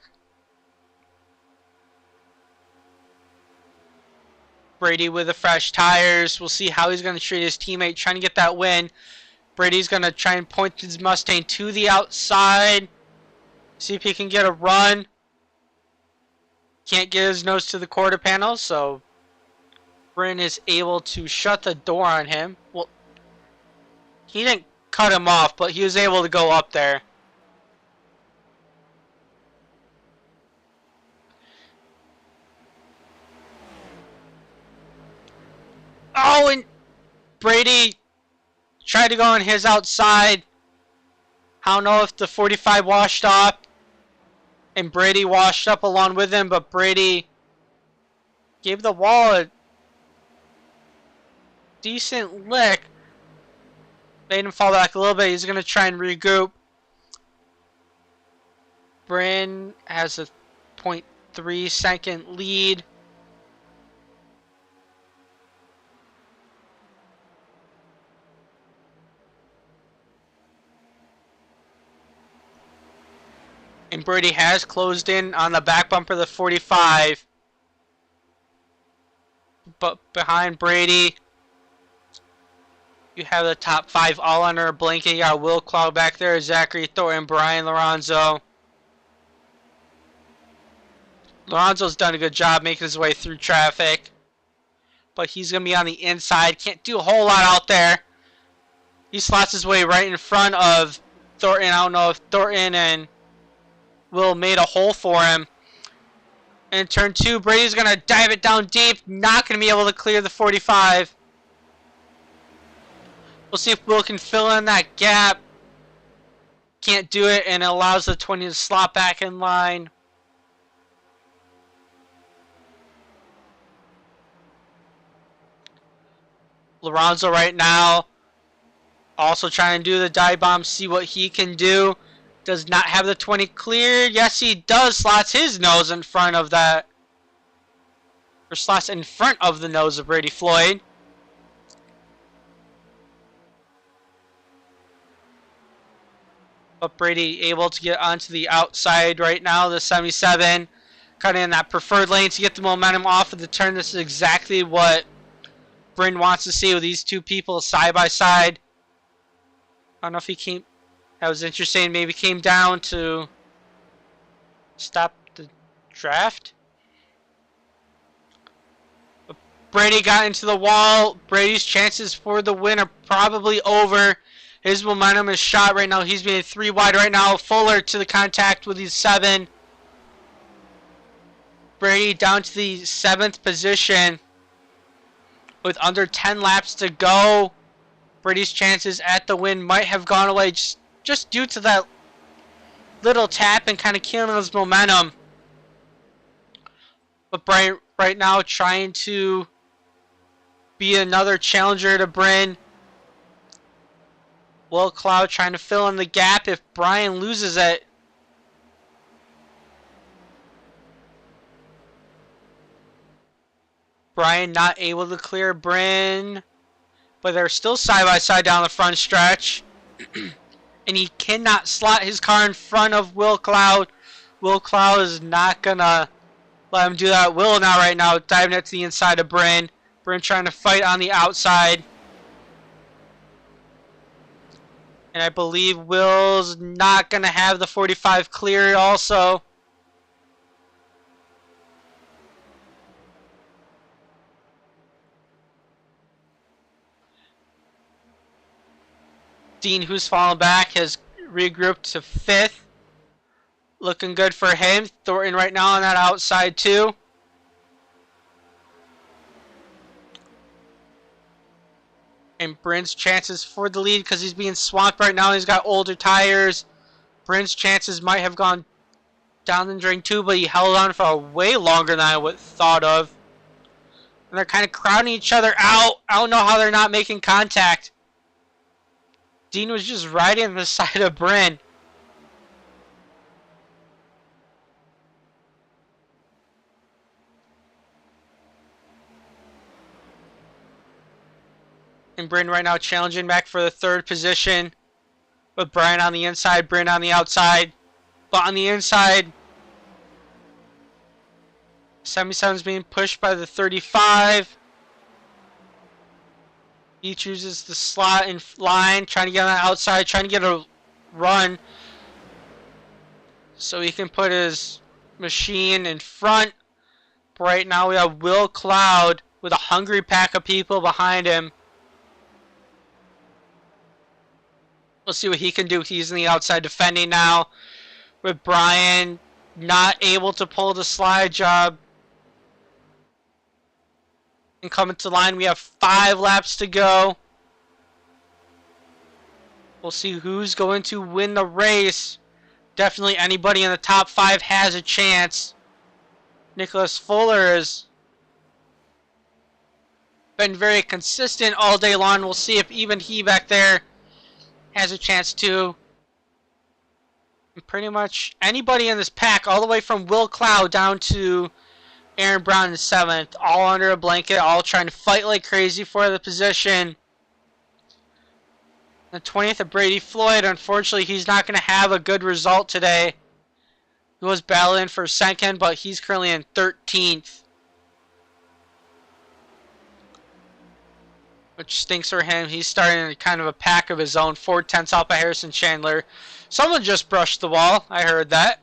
Brady with the fresh tires. We'll see how he's going to treat his teammate, trying to get that win. Brady's going to try and point his Mustang to the outside. See if he can get a run. Can't get his nose to the quarter panel, so Bryn is able to shut the door on him. Well, he didn't cut him off, but he was able to go up there. Oh, and Brady tried to go on his outside. I don't know if the 45 washed off and Brady washed up along with him, but Brady gave the wall a decent lick. Made him fall back a little bit. He's going to try and regroup. Bryn has a 0.3 second lead. Brady has closed in on the back bumper of the 45. But behind Brady, you have the top 5 all under a blanket. You got Will Cloud back there, Zachary Thornton, Brian Lorenzo. Lorenzo's done a good job making his way through traffic. But he's going to be on the inside. Can't do a whole lot out there. He slots his way right in front of Thornton. I don't know if Thornton and Will made a hole for him. And in turn 2, Brady's going to dive it down deep. Not going to be able to clear the 45. We'll see if Will can fill in that gap. Can't do it, and it allows the 20 to slot back in line. Lorenzo right now also trying to do the dive bomb, see what he can do. Does not have the 20 cleared. Yes, he does. Slots his nose in front of that. Or slots in front of the nose of Brady Floyd. But Brady able to get onto the outside right now, the 77. Cutting in that preferred lane to get the momentum off of the turn. This is exactly what Bryn wants to see with these two people side by side. I don't know if he came... That was interesting. Maybe came down to stop the draft. But Brady got into the wall. Brady's chances for the win are probably over. His momentum is shot right now. He's being 3 wide right now. Fuller to the contact with his 7. Brady down to the 7th position with under 10 laps to go. Brady's chances at the win might have gone away just due to that little tap and kind of killing his momentum. But Brian right now trying to be another challenger to Bryn. Will Cloud trying to fill in the gap if Brian loses it. Brian not able to clear Bryn. But they're still side by side down the front stretch. And he cannot slot his car in front of Will Cloud. Will Cloud is not going to let him do that. Will now right now diving it to the inside of Bryn. Bryn trying to fight on the outside. And I believe Will's not going to have the 45 cleared also. Dean, who's fallen back, has regrouped to 5th. Looking good for him. Thornton right now on that outside too. And Bryn's chances for the lead because he's being swamped right now. He's got older tires. Bryn's chances might have gone down the drain too, but he held on for way longer than I would thought of. And they're kind of crowding each other out. I don't know how they're not making contact. Dean was just riding the side of Bryn. And Bryn right now challenging back for the 3rd position. With Brian on the inside, Bryn on the outside. But on the inside, 77 is being pushed by the 35. He chooses the slot in line, trying to get on the outside, trying to get a run so he can put his machine in front. But right now we have Will Cloud with a hungry pack of people behind him. We'll see what he can do. He's in the outside defending now, with Brian not able to pull the slide job. And coming to the line, we have 5 laps to go. We'll see who's going to win the race. Definitely anybody in the top 5 has a chance. Nicholas Fuller has been very consistent all day long. We'll see if even he back there has a chance too. And pretty much anybody in this pack, all the way from Will Cloud down to Aaron Brown in 7th, all under a blanket, all trying to fight like crazy for the position. The 20th of Brady Floyd, unfortunately, he's not going to have a good result today. He was battling for second, but he's currently in 13th. Which stinks for him. He's starting kind of a pack of his own. 4/10 off by Harrison Chandler. Someone just brushed the wall. I heard that.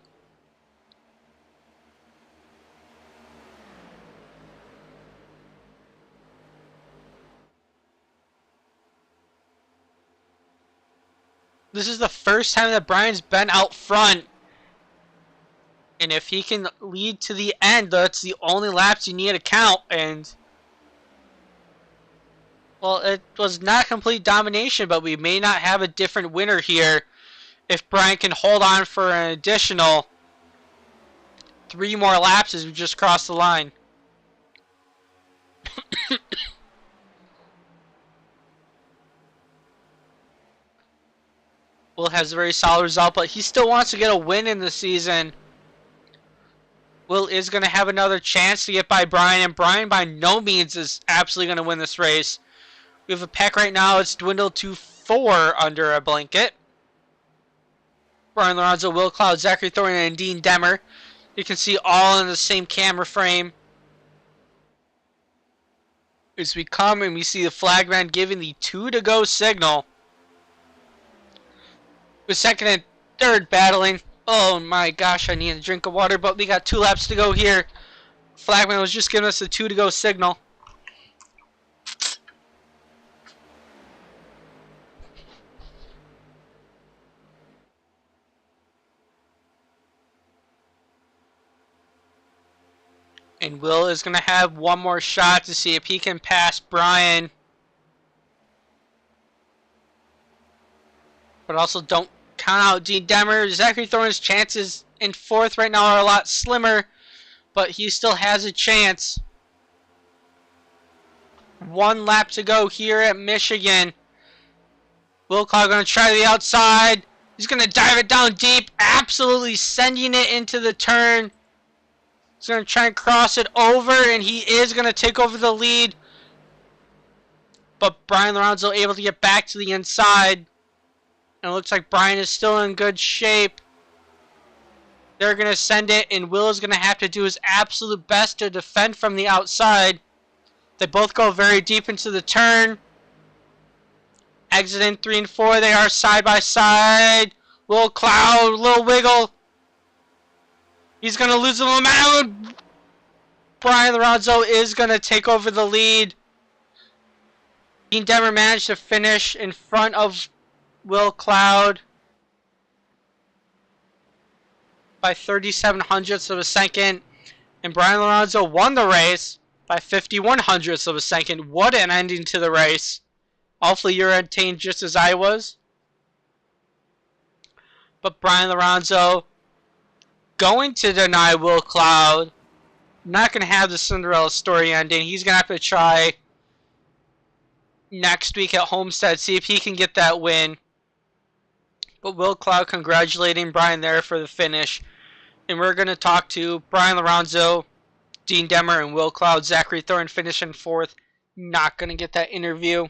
This is the first time that Brian's been out front. And if he can lead to the end, that's the only laps you need to count. And, well, it was not complete domination, but we may not have a different winner here if Brian can hold on for an additional 3 more laps as we just crossed the line. Will has a very solid result, but he still wants to get a win in the season. Will is going to have another chance to get by Brian, and Brian by no means is absolutely going to win this race. We have a pack right now. It's dwindled to 4 under a blanket. Brian Lorenzo, Will Cloud, Zachary Thornton, and Dean Demmer. You can see all in the same camera frame. As we come and we see the flagman giving the 2 to go signal. With second and third battling. Oh my gosh, I need a drink of water, but we got 2 laps to go here. Flagman was just giving us the 2 to go signal. And Will is going to have one more shot to see if he can pass Brian. But also don't count out Dean Demmer. Zachary Thornton's chances in 4th right now are a lot slimmer, but he still has a chance. 1 lap to go here at Michigan. Will Cloud going to try the outside. He's going to dive it down deep, absolutely sending it into the turn. He's going to try and cross it over, and he is going to take over the lead. But Brian Lorenzo able to get back to the inside. And it looks like Brian is still in good shape. They're going to send it, and Will is going to have to do his absolute best to defend from the outside. They both go very deep into the turn. Exiting 3 and 4, they are side by side. Will Cloud, little wiggle. He's going to lose the momentum. Brian Lorenzo is going to take over the lead. Dean Demmer managed to finish in front of Will Cloud by 37 hundredths of a second. And Brian Lorenzo won the race by 51 hundredths of a second. What an ending to the race. Hopefully you're entertained just as I was. But Brian Lorenzo going to deny Will Cloud. Not going to have the Cinderella story ending. He's going to have to try next week at Homestead, see if he can get that win. But Will Cloud congratulating Brian there for the finish. And we're going to talk to Brian Lorenzo, Dean Demmer, and Will Cloud. Zachary Thornton finishing 4th. Not going to get that interview.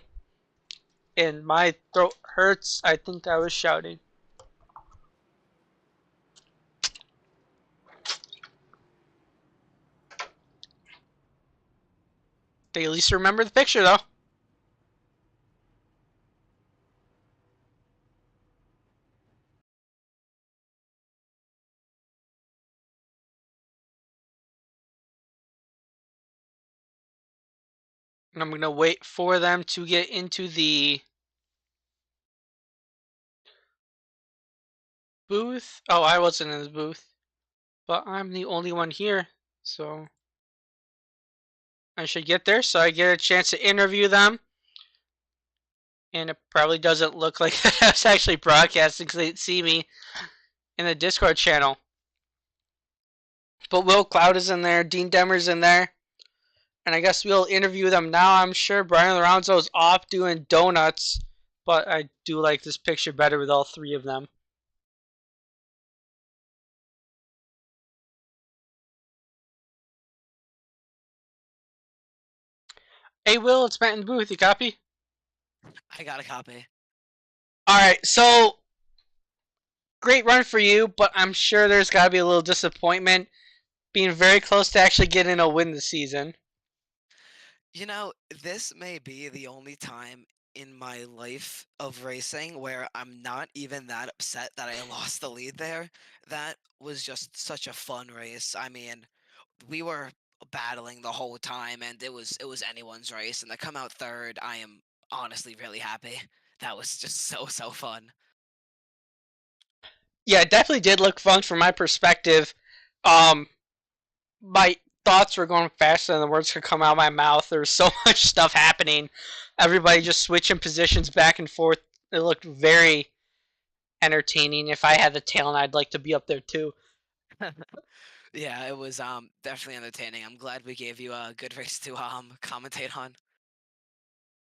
And my throat hurts. I think I was shouting. They at least remember the picture, though. And I'm going to wait for them to get into the booth. Oh, I wasn't in the booth. But I'm the only one here. So I should get there so I get a chance to interview them. And it probably doesn't look like I was actually broadcasting because they didn't see me in the Discord channel. But Will Cloud is in there. Dean Demmer's in there. And I guess we'll interview them now. I'm sure Brian Lorenzo is off doing donuts. But I do like this picture better with all 3 of them. Hey Will, it's Matt in the booth. You copy? I got a copy. Alright, so great run for you, but I'm sure there's got to be a little disappointment being very close to actually getting a win this season. You know, this may be the only time in my life of racing where I'm not even that upset that I lost the lead there. That was just such a fun race. I mean, we were battling the whole time and it was anyone's race and to come out third, I am honestly really happy. That was just so fun. Yeah, it definitely did look fun from my perspective. Um, my thoughts were going faster than the words could come out of my mouth. There was so much stuff happening. Everybody just switching positions back and forth. It looked very entertaining. If I had the talent, I'd like to be up there too. Yeah, it was definitely entertaining. I'm glad we gave you a good race to commentate on.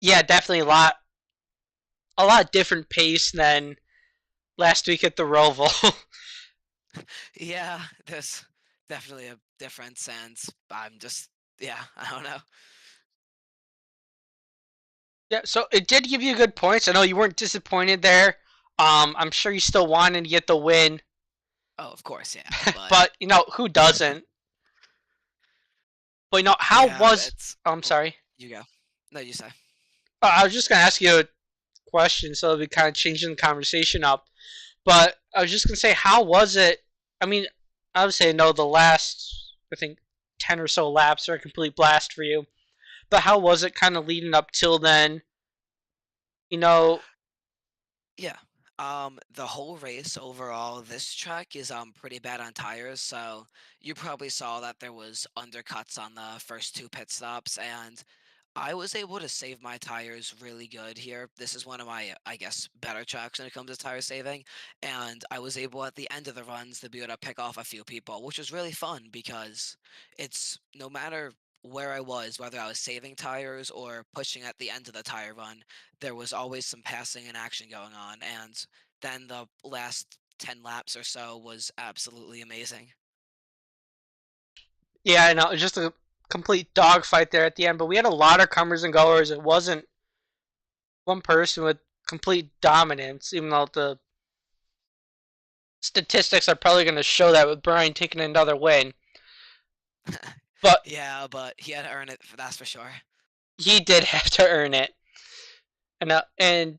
Yeah, definitely a lot different pace than last week at the Roval. Yeah, there's definitely a difference, and I'm just, yeah, I don't know. Yeah, so it did give you good points. I know you weren't disappointed there. I'm sure you still wanted to get the win, Oh, of course, yeah, but but who doesn't? But how yeah, was? it's. Oh, I'm Oh, sorry. you go. No, you say. I was just gonna ask you a question, so it'll be kind of changing the conversation up. But I was just gonna say, how was it? I mean, I would say no. The last, I think, 10 or so laps are a complete blast for you. But how was it, kind of leading up till then? You know, Yeah. The whole race overall, this track is pretty bad on tires, so you probably saw that there was undercuts on the first two pit stops, and I was able to save my tires really good here. This is one of my, I guess, better tracks when it comes to tire saving. And I was able at the end of the runs to be able to pick off a few people, which was really fun because it's no matter where I was, whether I was saving tires or pushing at the end of the tire run, there was always some passing and action going on. And then the last 10 laps or so was absolutely amazing. yeah, I know, just a complete dogfight there at the end. But we had a lot of comers and goers. It wasn't one person with complete dominance, even though the statistics are probably going to show that with Brian taking another win. But Yeah, but he had to earn it, that's for sure. he did have to earn it. And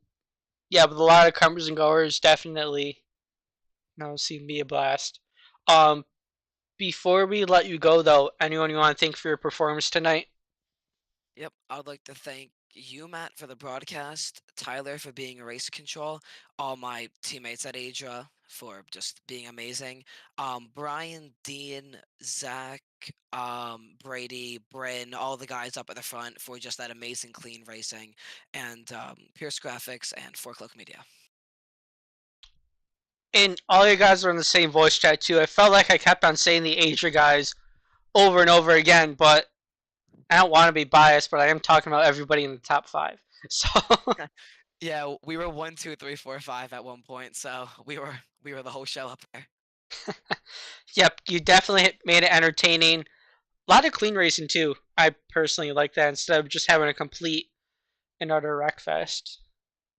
yeah, but a lot of comers and goers definitely seem to be a blast. Um, Before we let you go, though, anyone you want to thank for your performance tonight? Yep, I'd like to thank you, Matt, for the broadcast, Tyler for being race control, all my teammates at Adra for just being amazing, Brian, Dean, Zach, Brady, Bryn, all the guys up at the front for just that amazing clean racing, and Pierce Graphics and Four Cloak Media. And all you guys are in the same voice chat too. I felt like I kept on saying the Asia guys over and over again, but I don't want to be biased, but I am talking about everybody in the top five. So, Yeah, we were 1, 2, 3, 4, 5 at one point, so we were the whole show up there. yep, you definitely made it entertaining. A lot of clean racing too. I personally like that instead of just having a complete and utter wreck fest.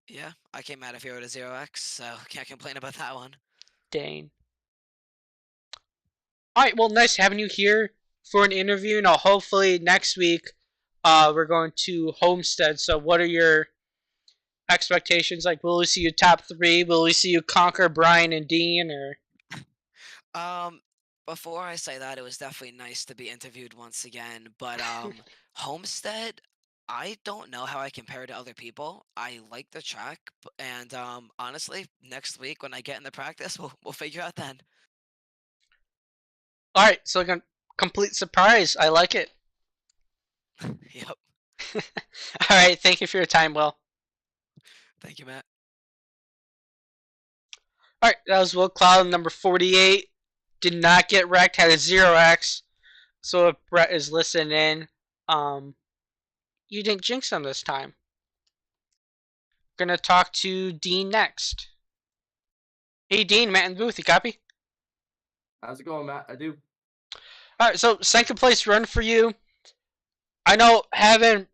Yeah, I came out of Hero to Zero X, so can't complain about that one. Dane. All right, well, nice having you here for an interview. Now, hopefully next week, we're going to Homestead. So, what are your expectations? Like, will we see you top three? Will we see you conquer Brian and Dean? Or Um, Before I say that, it was definitely nice to be interviewed once again, but Homestead, I don't know how I compare to other people. I like the track, and honestly, next week when I get in the practice, we'll figure out then. all right, so again, complete surprise. I like it. Yep. all right, thank you for your time, Will. Thank you, Matt. All right, that was Will Cloud, number 48. Did not get wrecked, had a 0x. So if Brett is listening, um, you didn't jinx him this time. Gonna talk to Dean next. Hey Dean, Matt in the booth, you copy? How's it going, Matt? I do. All right, so second place run for you. I know having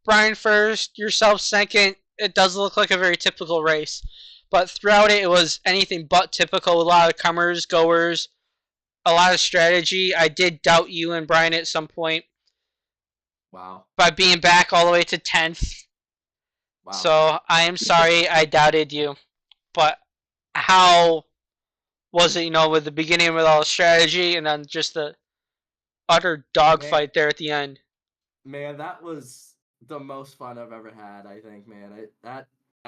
Brian first, yourself second, it does look like a very typical race. but throughout it, it was anything but typical. A lot of comers, goers, a lot of strategy. I did doubt you and Brian at some point Wow. by being back all the way to 10th. Wow. So I am sorry I doubted you. But how was it, with the beginning with all the strategy and then just the utter Man, dogfight there at the end? man, that was the most fun I've ever had. I think, man, that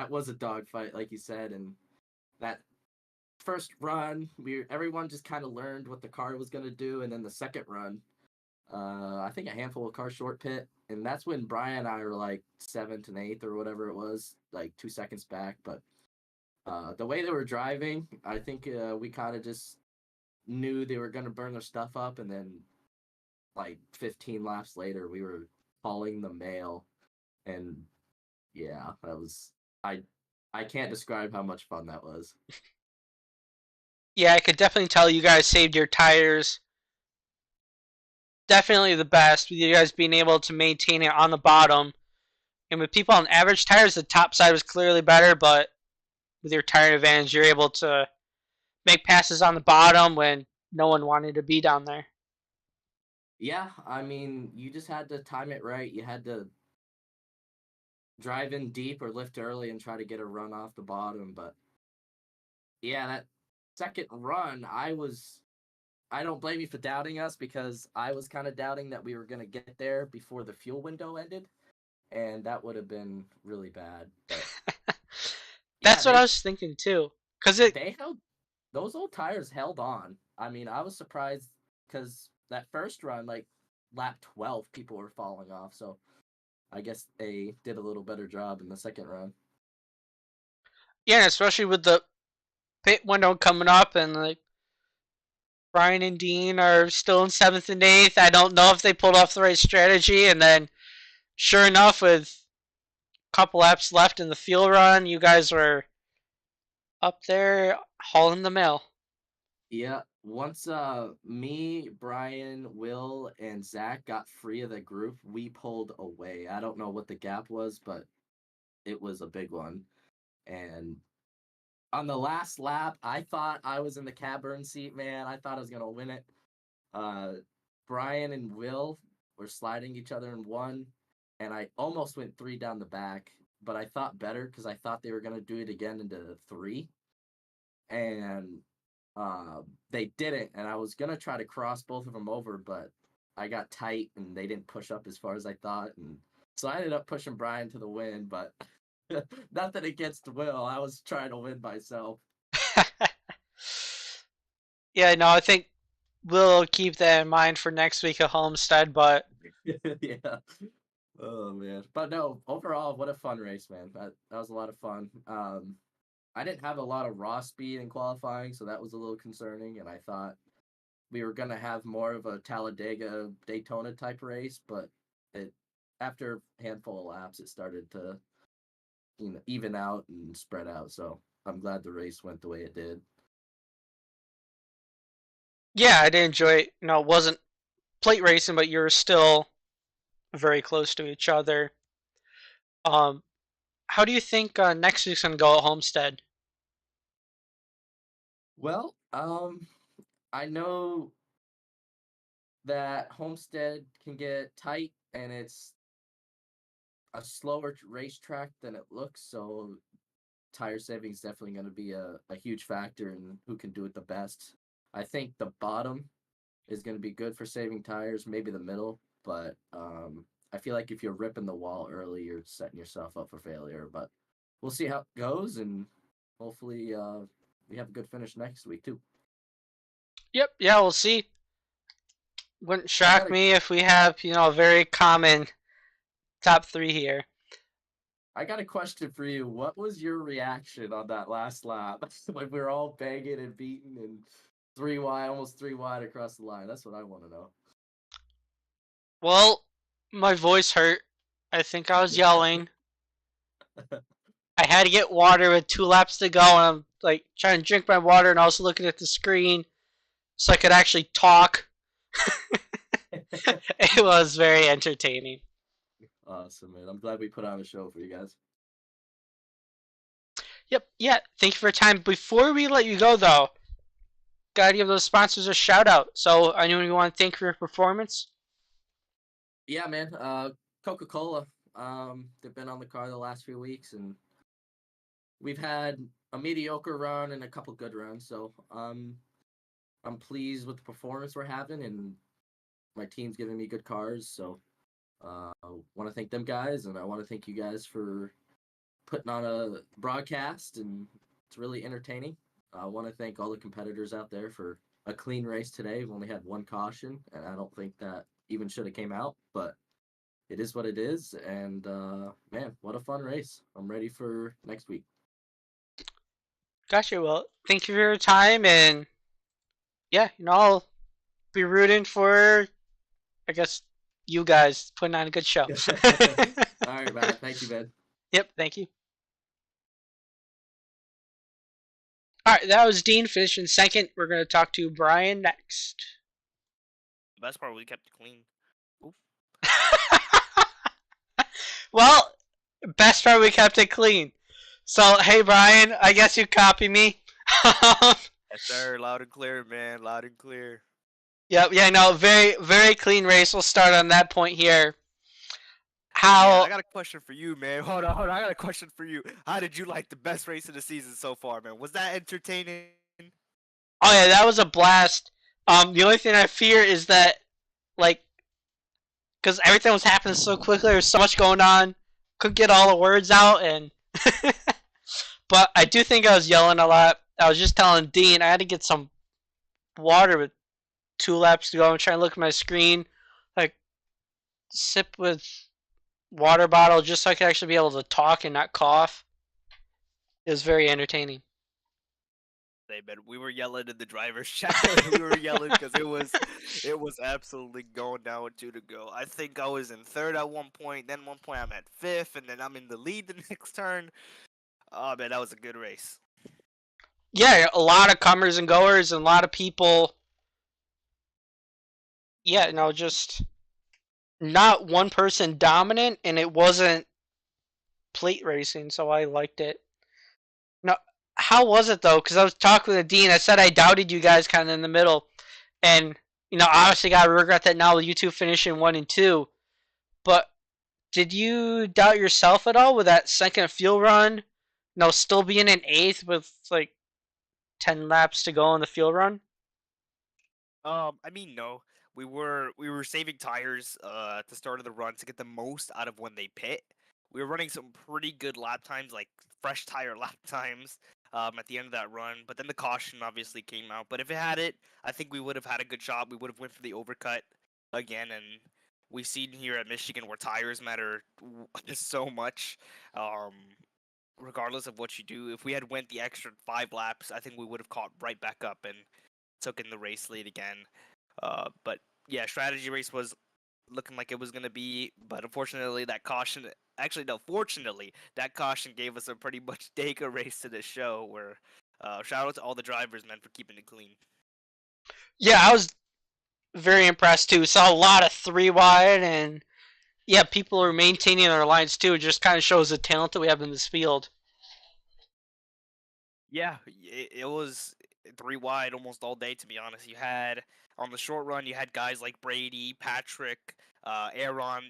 was a dogfight, like you said, and that first run, everyone just kind of learned what the car was gonna do, and then the second run, I think a handful of cars short pit, and that's when Brian and I were like 7th and 8th or whatever it was, like 2 seconds back. But the way they were driving, I think we kind of just knew they were gonna burn their stuff up, and then like 15 laps later, we were calling the mail, and yeah, that was I. I can't describe how much fun that was. Yeah, I could definitely tell you guys saved your tires. Definitely the best with you guys being able to maintain it on the bottom. And with people on average tires, the top side was clearly better, but with your tire advantage, you're able to make passes on the bottom when no one wanted to be down there. Yeah, I mean, you just had to time it right. You had to drive in deep or lift early and try to get a run off the bottom. But yeah, that second run, I don't blame you for doubting us, because I was kind of doubting that we were going to get there before the fuel window ended, and that would have been really bad. But yeah, That's what I was thinking too. Cause it, they held those old tires held on. I mean, I was surprised because that first run, like lap 12, people were falling off. So I guess they did a little better job in the second run. yeah, especially with the pit window coming up and like Brian and Dean are still in 7th and 8th. I don't know if they pulled off the right strategy, and then sure enough, with a couple laps left in the fuel run, you guys were up there hauling the mail. Yeah, once me, Brian, Will, and Zach got free of the group, we pulled away. I don't know what the gap was, but it was a big one. And on the last lap, I thought I was in the cab burn seat, man. I thought I was gonna win it. Uh, Brian and Will were sliding each other in one, and I almost went three down the back, but I thought better because I thought they were gonna do it again into three, and they didn't. And I was gonna try to cross both of them over, but I got tight and they didn't push up as far as I thought, and so I ended up pushing Brian to the win. But nothing against Will. I was trying to win myself. Yeah, no, I think we'll keep that in mind for next week at Homestead, but Yeah. Oh man. But no, overall, what a fun race, man. That was a lot of fun. I didn't have a lot of raw speed in qualifying, so that was a little concerning, and I thought we were gonna have more of a Talladega Daytona type race, but it after a handful of laps it started to even out and spread out. So I'm glad the race went the way it did. yeah, I did enjoy it. It wasn't plate racing, but you were still very close to each other. Um, how do you think next week's gonna go at Homestead? Well, I know that Homestead can get tight and it's a slower racetrack than it looks, so tire saving is definitely going to be a huge factor in who can do it the best. I think the bottom is going to be good for saving tires, maybe the middle, but I feel like if you're ripping the wall early, you're setting yourself up for failure. But we'll see how it goes, and hopefully we have a good finish next week too. Yep, yeah, we'll see. Wouldn't I shock got a me if we have, a very common top three here. I got a question for you. What was your reaction on that last lap when we were all banging and beating and three wide, almost three wide across the line? That's what I want to know. Well, my voice hurt. I think I was yelling. I had to get water with 2 laps to go, and I'm like trying to drink my water and also looking at the screen so I could actually talk. It was very entertaining. Awesome, man. I'm glad we put on a show for you guys. Yep. Yeah. Thank you for your time. Before we let you go, though, gotta give those sponsors a shout out. So, anyone you want to thank for your performance? Yeah, man. Coca-Cola. They've been on the car the last few weeks, and we've had a mediocre run and a couple good runs. So I'm pleased with the performance we're having, and my team's giving me good cars. So I want to thank them guys, and I want to thank you guys for putting on a broadcast, and it's really entertaining. I want to thank all the competitors out there for a clean race today. We've only had one caution, and I don't think that even should have came out, but it is what it is. And man, what a fun race! I'm ready for next week. Gotcha. Well, thank you for your time, and yeah, I'll be rooting for, I guess, you guys putting on a good show. All right, man. Thank you, man. Yep. Thank you. All right, that was Dean finishing second. We're going to talk to Brian next. The best part, we kept it clean. Oof. Well, best part, we kept it clean. So, hey, Brian, I guess you copy me. Yes, sir. Loud and clear, man. Loud and clear. Yep, yeah, no, very, very clean race. We'll start on that point here. Yeah, How? I got a question for you, man. Hold on, hold on. I got a question for you. How did you like the best race of the season so far, man? Was that entertaining? Oh yeah, that was a blast. The only thing I fear is that, like, because everything was happening so quickly, there's so much going on, couldn't get all the words out, and but I do think I was yelling a lot. I was just telling Dean I had to get some water with 2 laps to go. I'm trying to look at my screen, like sip with water bottle just so I could actually be able to talk and not cough. It was very entertaining. Hey, man, we were yelling in the driver's chat. We were yelling because it was absolutely going down with 2 to go. I think I was in third at one point. Then one point I'm at fifth, and then I'm in the lead the next turn. Oh man, that was a good race. Yeah, a lot of comers and goers and a lot of people. Yeah, just not one person dominant, and it wasn't plate racing, so I liked it. No, how was it though? Because I was talking with the Dean. I said I doubted you guys kind of in the middle, and obviously got to regret that now with you two finishing 1 and 2. But did you doubt yourself at all with that second fuel run? No, still being in eighth with like 10 laps to go in the fuel run. I mean, no, we were saving tires at the start of the run to get the most out of when they pit. We were running some pretty good lap times, like fresh tire lap times, at the end of that run. But then the caution obviously came out. But if it had it, I think we would have had a good shot. We would have went for the overcut again, and we've seen here at Michigan where tires matter so much. Um, Regardless of what you do, if we had went the extra 5 laps, I think we would have caught right back up and took in the race lead again. But yeah, strategy race was looking like it was going to be, but unfortunately that caution, actually no, fortunately that caution gave us a pretty much Daka race to the show where shout out to all the drivers, man, for keeping it clean. Yeah, I was very impressed too. Saw a lot of 3 wide, and yeah, people are maintaining their lines too. It just kind of shows the talent that we have in this field. Yeah, it was 3 wide almost all day, to be honest. You had on the short run, you had guys like Brady, Patrick, Aaron.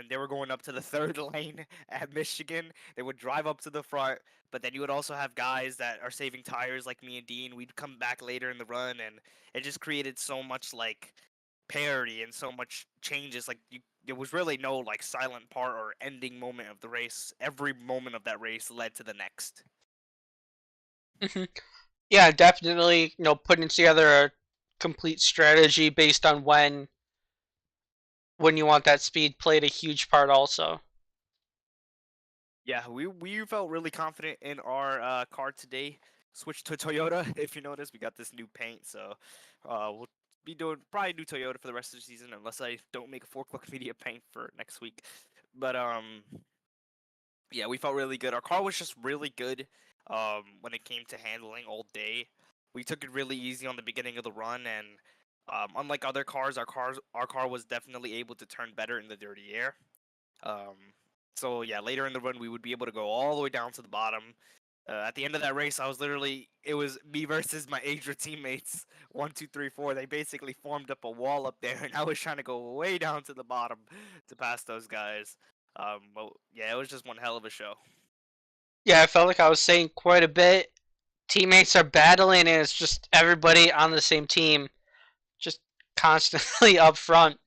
They were going up to the third lane at Michigan. They would drive up to the front, but then you would also have guys that are saving tires like me and Dean. We'd come back later in the run, and it just created so much like parity and so much changes. Like there was really no like silent part or ending moment of the race. Every moment of that race led to the next. Yeah, definitely. Putting together a complete strategy based on when you want that speed played a huge part also. Yeah, we felt really confident in our car today. Switched to Toyota. If you notice, we got this new paint, so we'll be doing probably new Toyota for the rest of the season, unless I don't make a forklift media paint for next week. But yeah, we felt really good. Our car was just really good when it came to handling all day. We took it really easy on the beginning of the run, and unlike other cars, our car was definitely able to turn better in the dirty air. Um, so yeah, later in the run, we would be able to go all the way down to the bottom. At the end of that race, it was me versus my Adria teammates. 1, 2, 3, 4. They basically formed up a wall up there, and I was trying to go way down to the bottom to pass those guys. Well, yeah, it was just one hell of a show. Yeah, I felt like I was saying quite a bit. Teammates are battling, and it's just everybody on the same team, just constantly up front.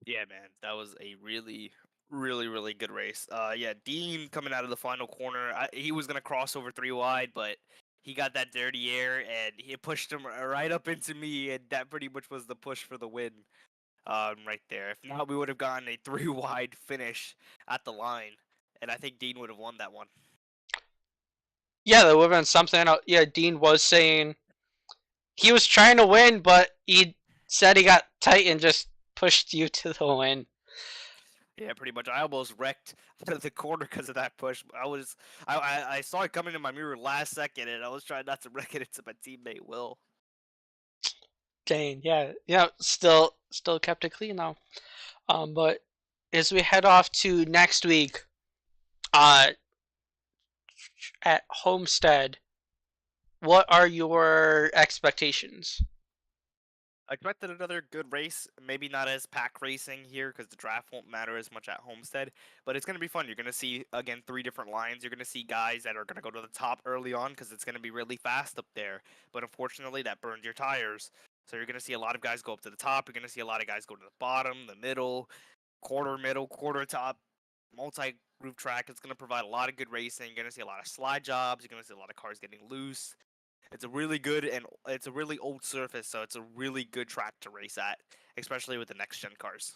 Yeah, man, that was a really, really good race. Yeah, Dean coming out of the final corner, he was gonna cross over 3 wide, but he got that dirty air and he pushed him right up into me, and that pretty much was the push for the win. Right there. If not, we would have gotten a 3 wide finish at the line, and I think Dean would have won that one. Yeah, that would have been something. Yeah, Dean was saying he was trying to win, but he said he got tight and just pushed you to the win. Yeah, pretty much. I almost wrecked out of the corner because of that push. I saw it coming in my mirror last second, and I was trying not to wreck it into my teammate Will. Dang, yeah, still kept it clean though. But as we head off to next week, uh, at Homestead, what are your expectations? I expected another good race, maybe not as pack racing here because the draft won't matter as much at Homestead, but it's going to be fun. You're going to see, again, 3 different lines. You're going to see guys that are going to go to the top early on because it's going to be really fast up there, but unfortunately that burned your tires. So you're going to see a lot of guys go up to the top. You're going to see a lot of guys go to the bottom, the middle, quarter top, multi-groove track. It's going to provide a lot of good racing. You're going to see a lot of slide jobs. You're going to see a lot of cars getting loose. It's a really good and it's a really old surface, so it's a really good track to race at, especially with the next gen cars.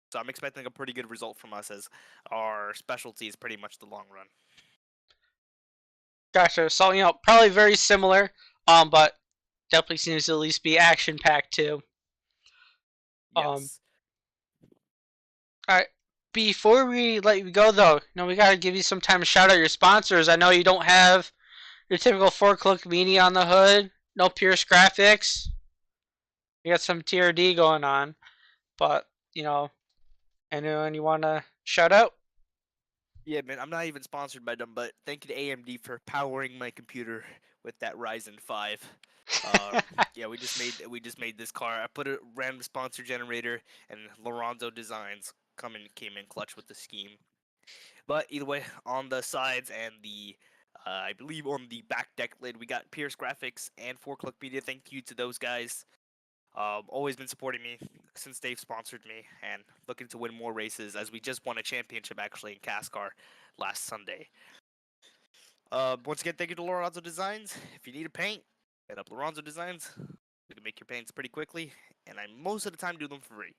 So I'm expecting a pretty good result from us as our specialty is pretty much the long run. Gotcha. So probably very similar, but definitely seems to at least be action packed too. Yes. All right. Before we let you go, though, we gotta give you some time to shout out your sponsors. I know you don't have your typical 4-click media on the hood, no Pierce graphics. You got some TRD going on, but anyone you wanna shout out? Yeah, man, I'm not even sponsored by them, but thank you to AMD for powering my computer with that Ryzen 5. Yeah, we just made this car. I put a random sponsor generator, and Lorenzo Designs came in clutch with the scheme. But either way, on the sides and the I believe on the back deck lid, we got Pierce Graphics and 4-Click Media. Thank you to those guys. Always been supporting me since they've sponsored me and looking to win more races as we just won a championship actually in CASCAR last Sunday. Once again, thank you to Lorenzo Designs. If you need a paint, hit up Lorenzo Designs. We can make your paints pretty quickly, and I most of the time do them for free.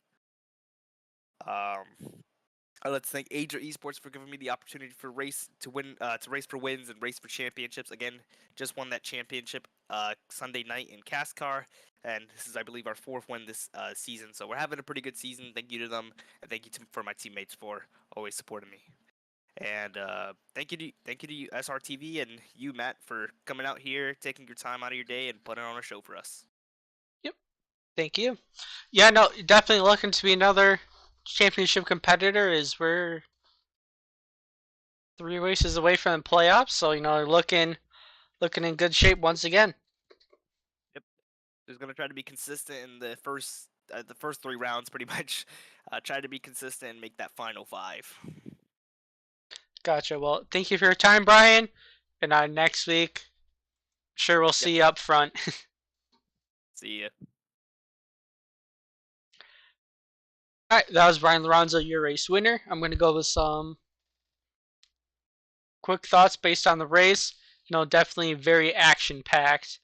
I'd like to thank Adria Esports for giving me the opportunity to race for wins and race for championships. Again, just won that championship Sunday night in CASCAR, and this is, I believe, our 4th win this season. So we're having a pretty good season. Thank you to them, and thank you for my teammates for always supporting me. And thank you to you, SRTV, and you, Matt, for coming out here, taking your time out of your day, and putting on a show for us. Yep. Thank you. Yeah, no, definitely looking to be another championship competitor. Is we're 3 races away from the playoffs, so looking in good shape once again. Yep. Just gonna try to be consistent in the first 3 rounds, pretty much. Try to be consistent and make that final 5. Gotcha. Well, thank you for your time, Brian. And next week, sure we'll see you up front. See ya. All right, that was Brian Lorenzo, your race winner. I'm going to go with some quick thoughts based on the race. Definitely very action packed.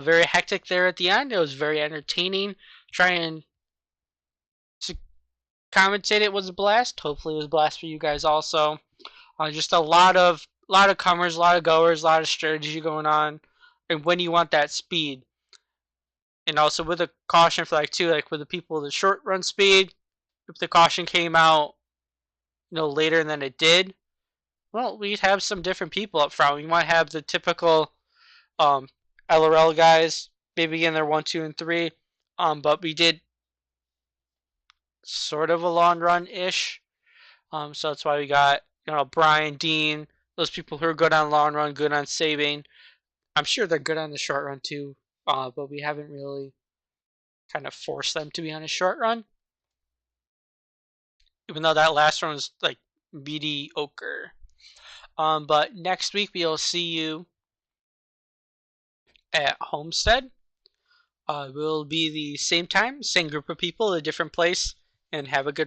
Very hectic there at the end. It was very entertaining. Trying to commentate it was a blast. Hopefully, it was a blast for you guys also. Just a lot of comers, a lot of goers, a lot of strategy going on, and when you want that speed. And also with a caution for with the people with the short run speed, if the caution came out, later than it did, well, we'd have some different people up front. We might have the typical LRL guys, maybe in their 1, 2, and 3, but we did sort of a long run ish. So that's why we got Brian, Dean, those people who are good on long run, good on saving. I'm sure they're good on the short run too, but we haven't really kind of forced them to be on a short run. Even though that last one was like mediocre. But next week we'll see you at Homestead. We'll be the same time, same group of people, a different place, and have a good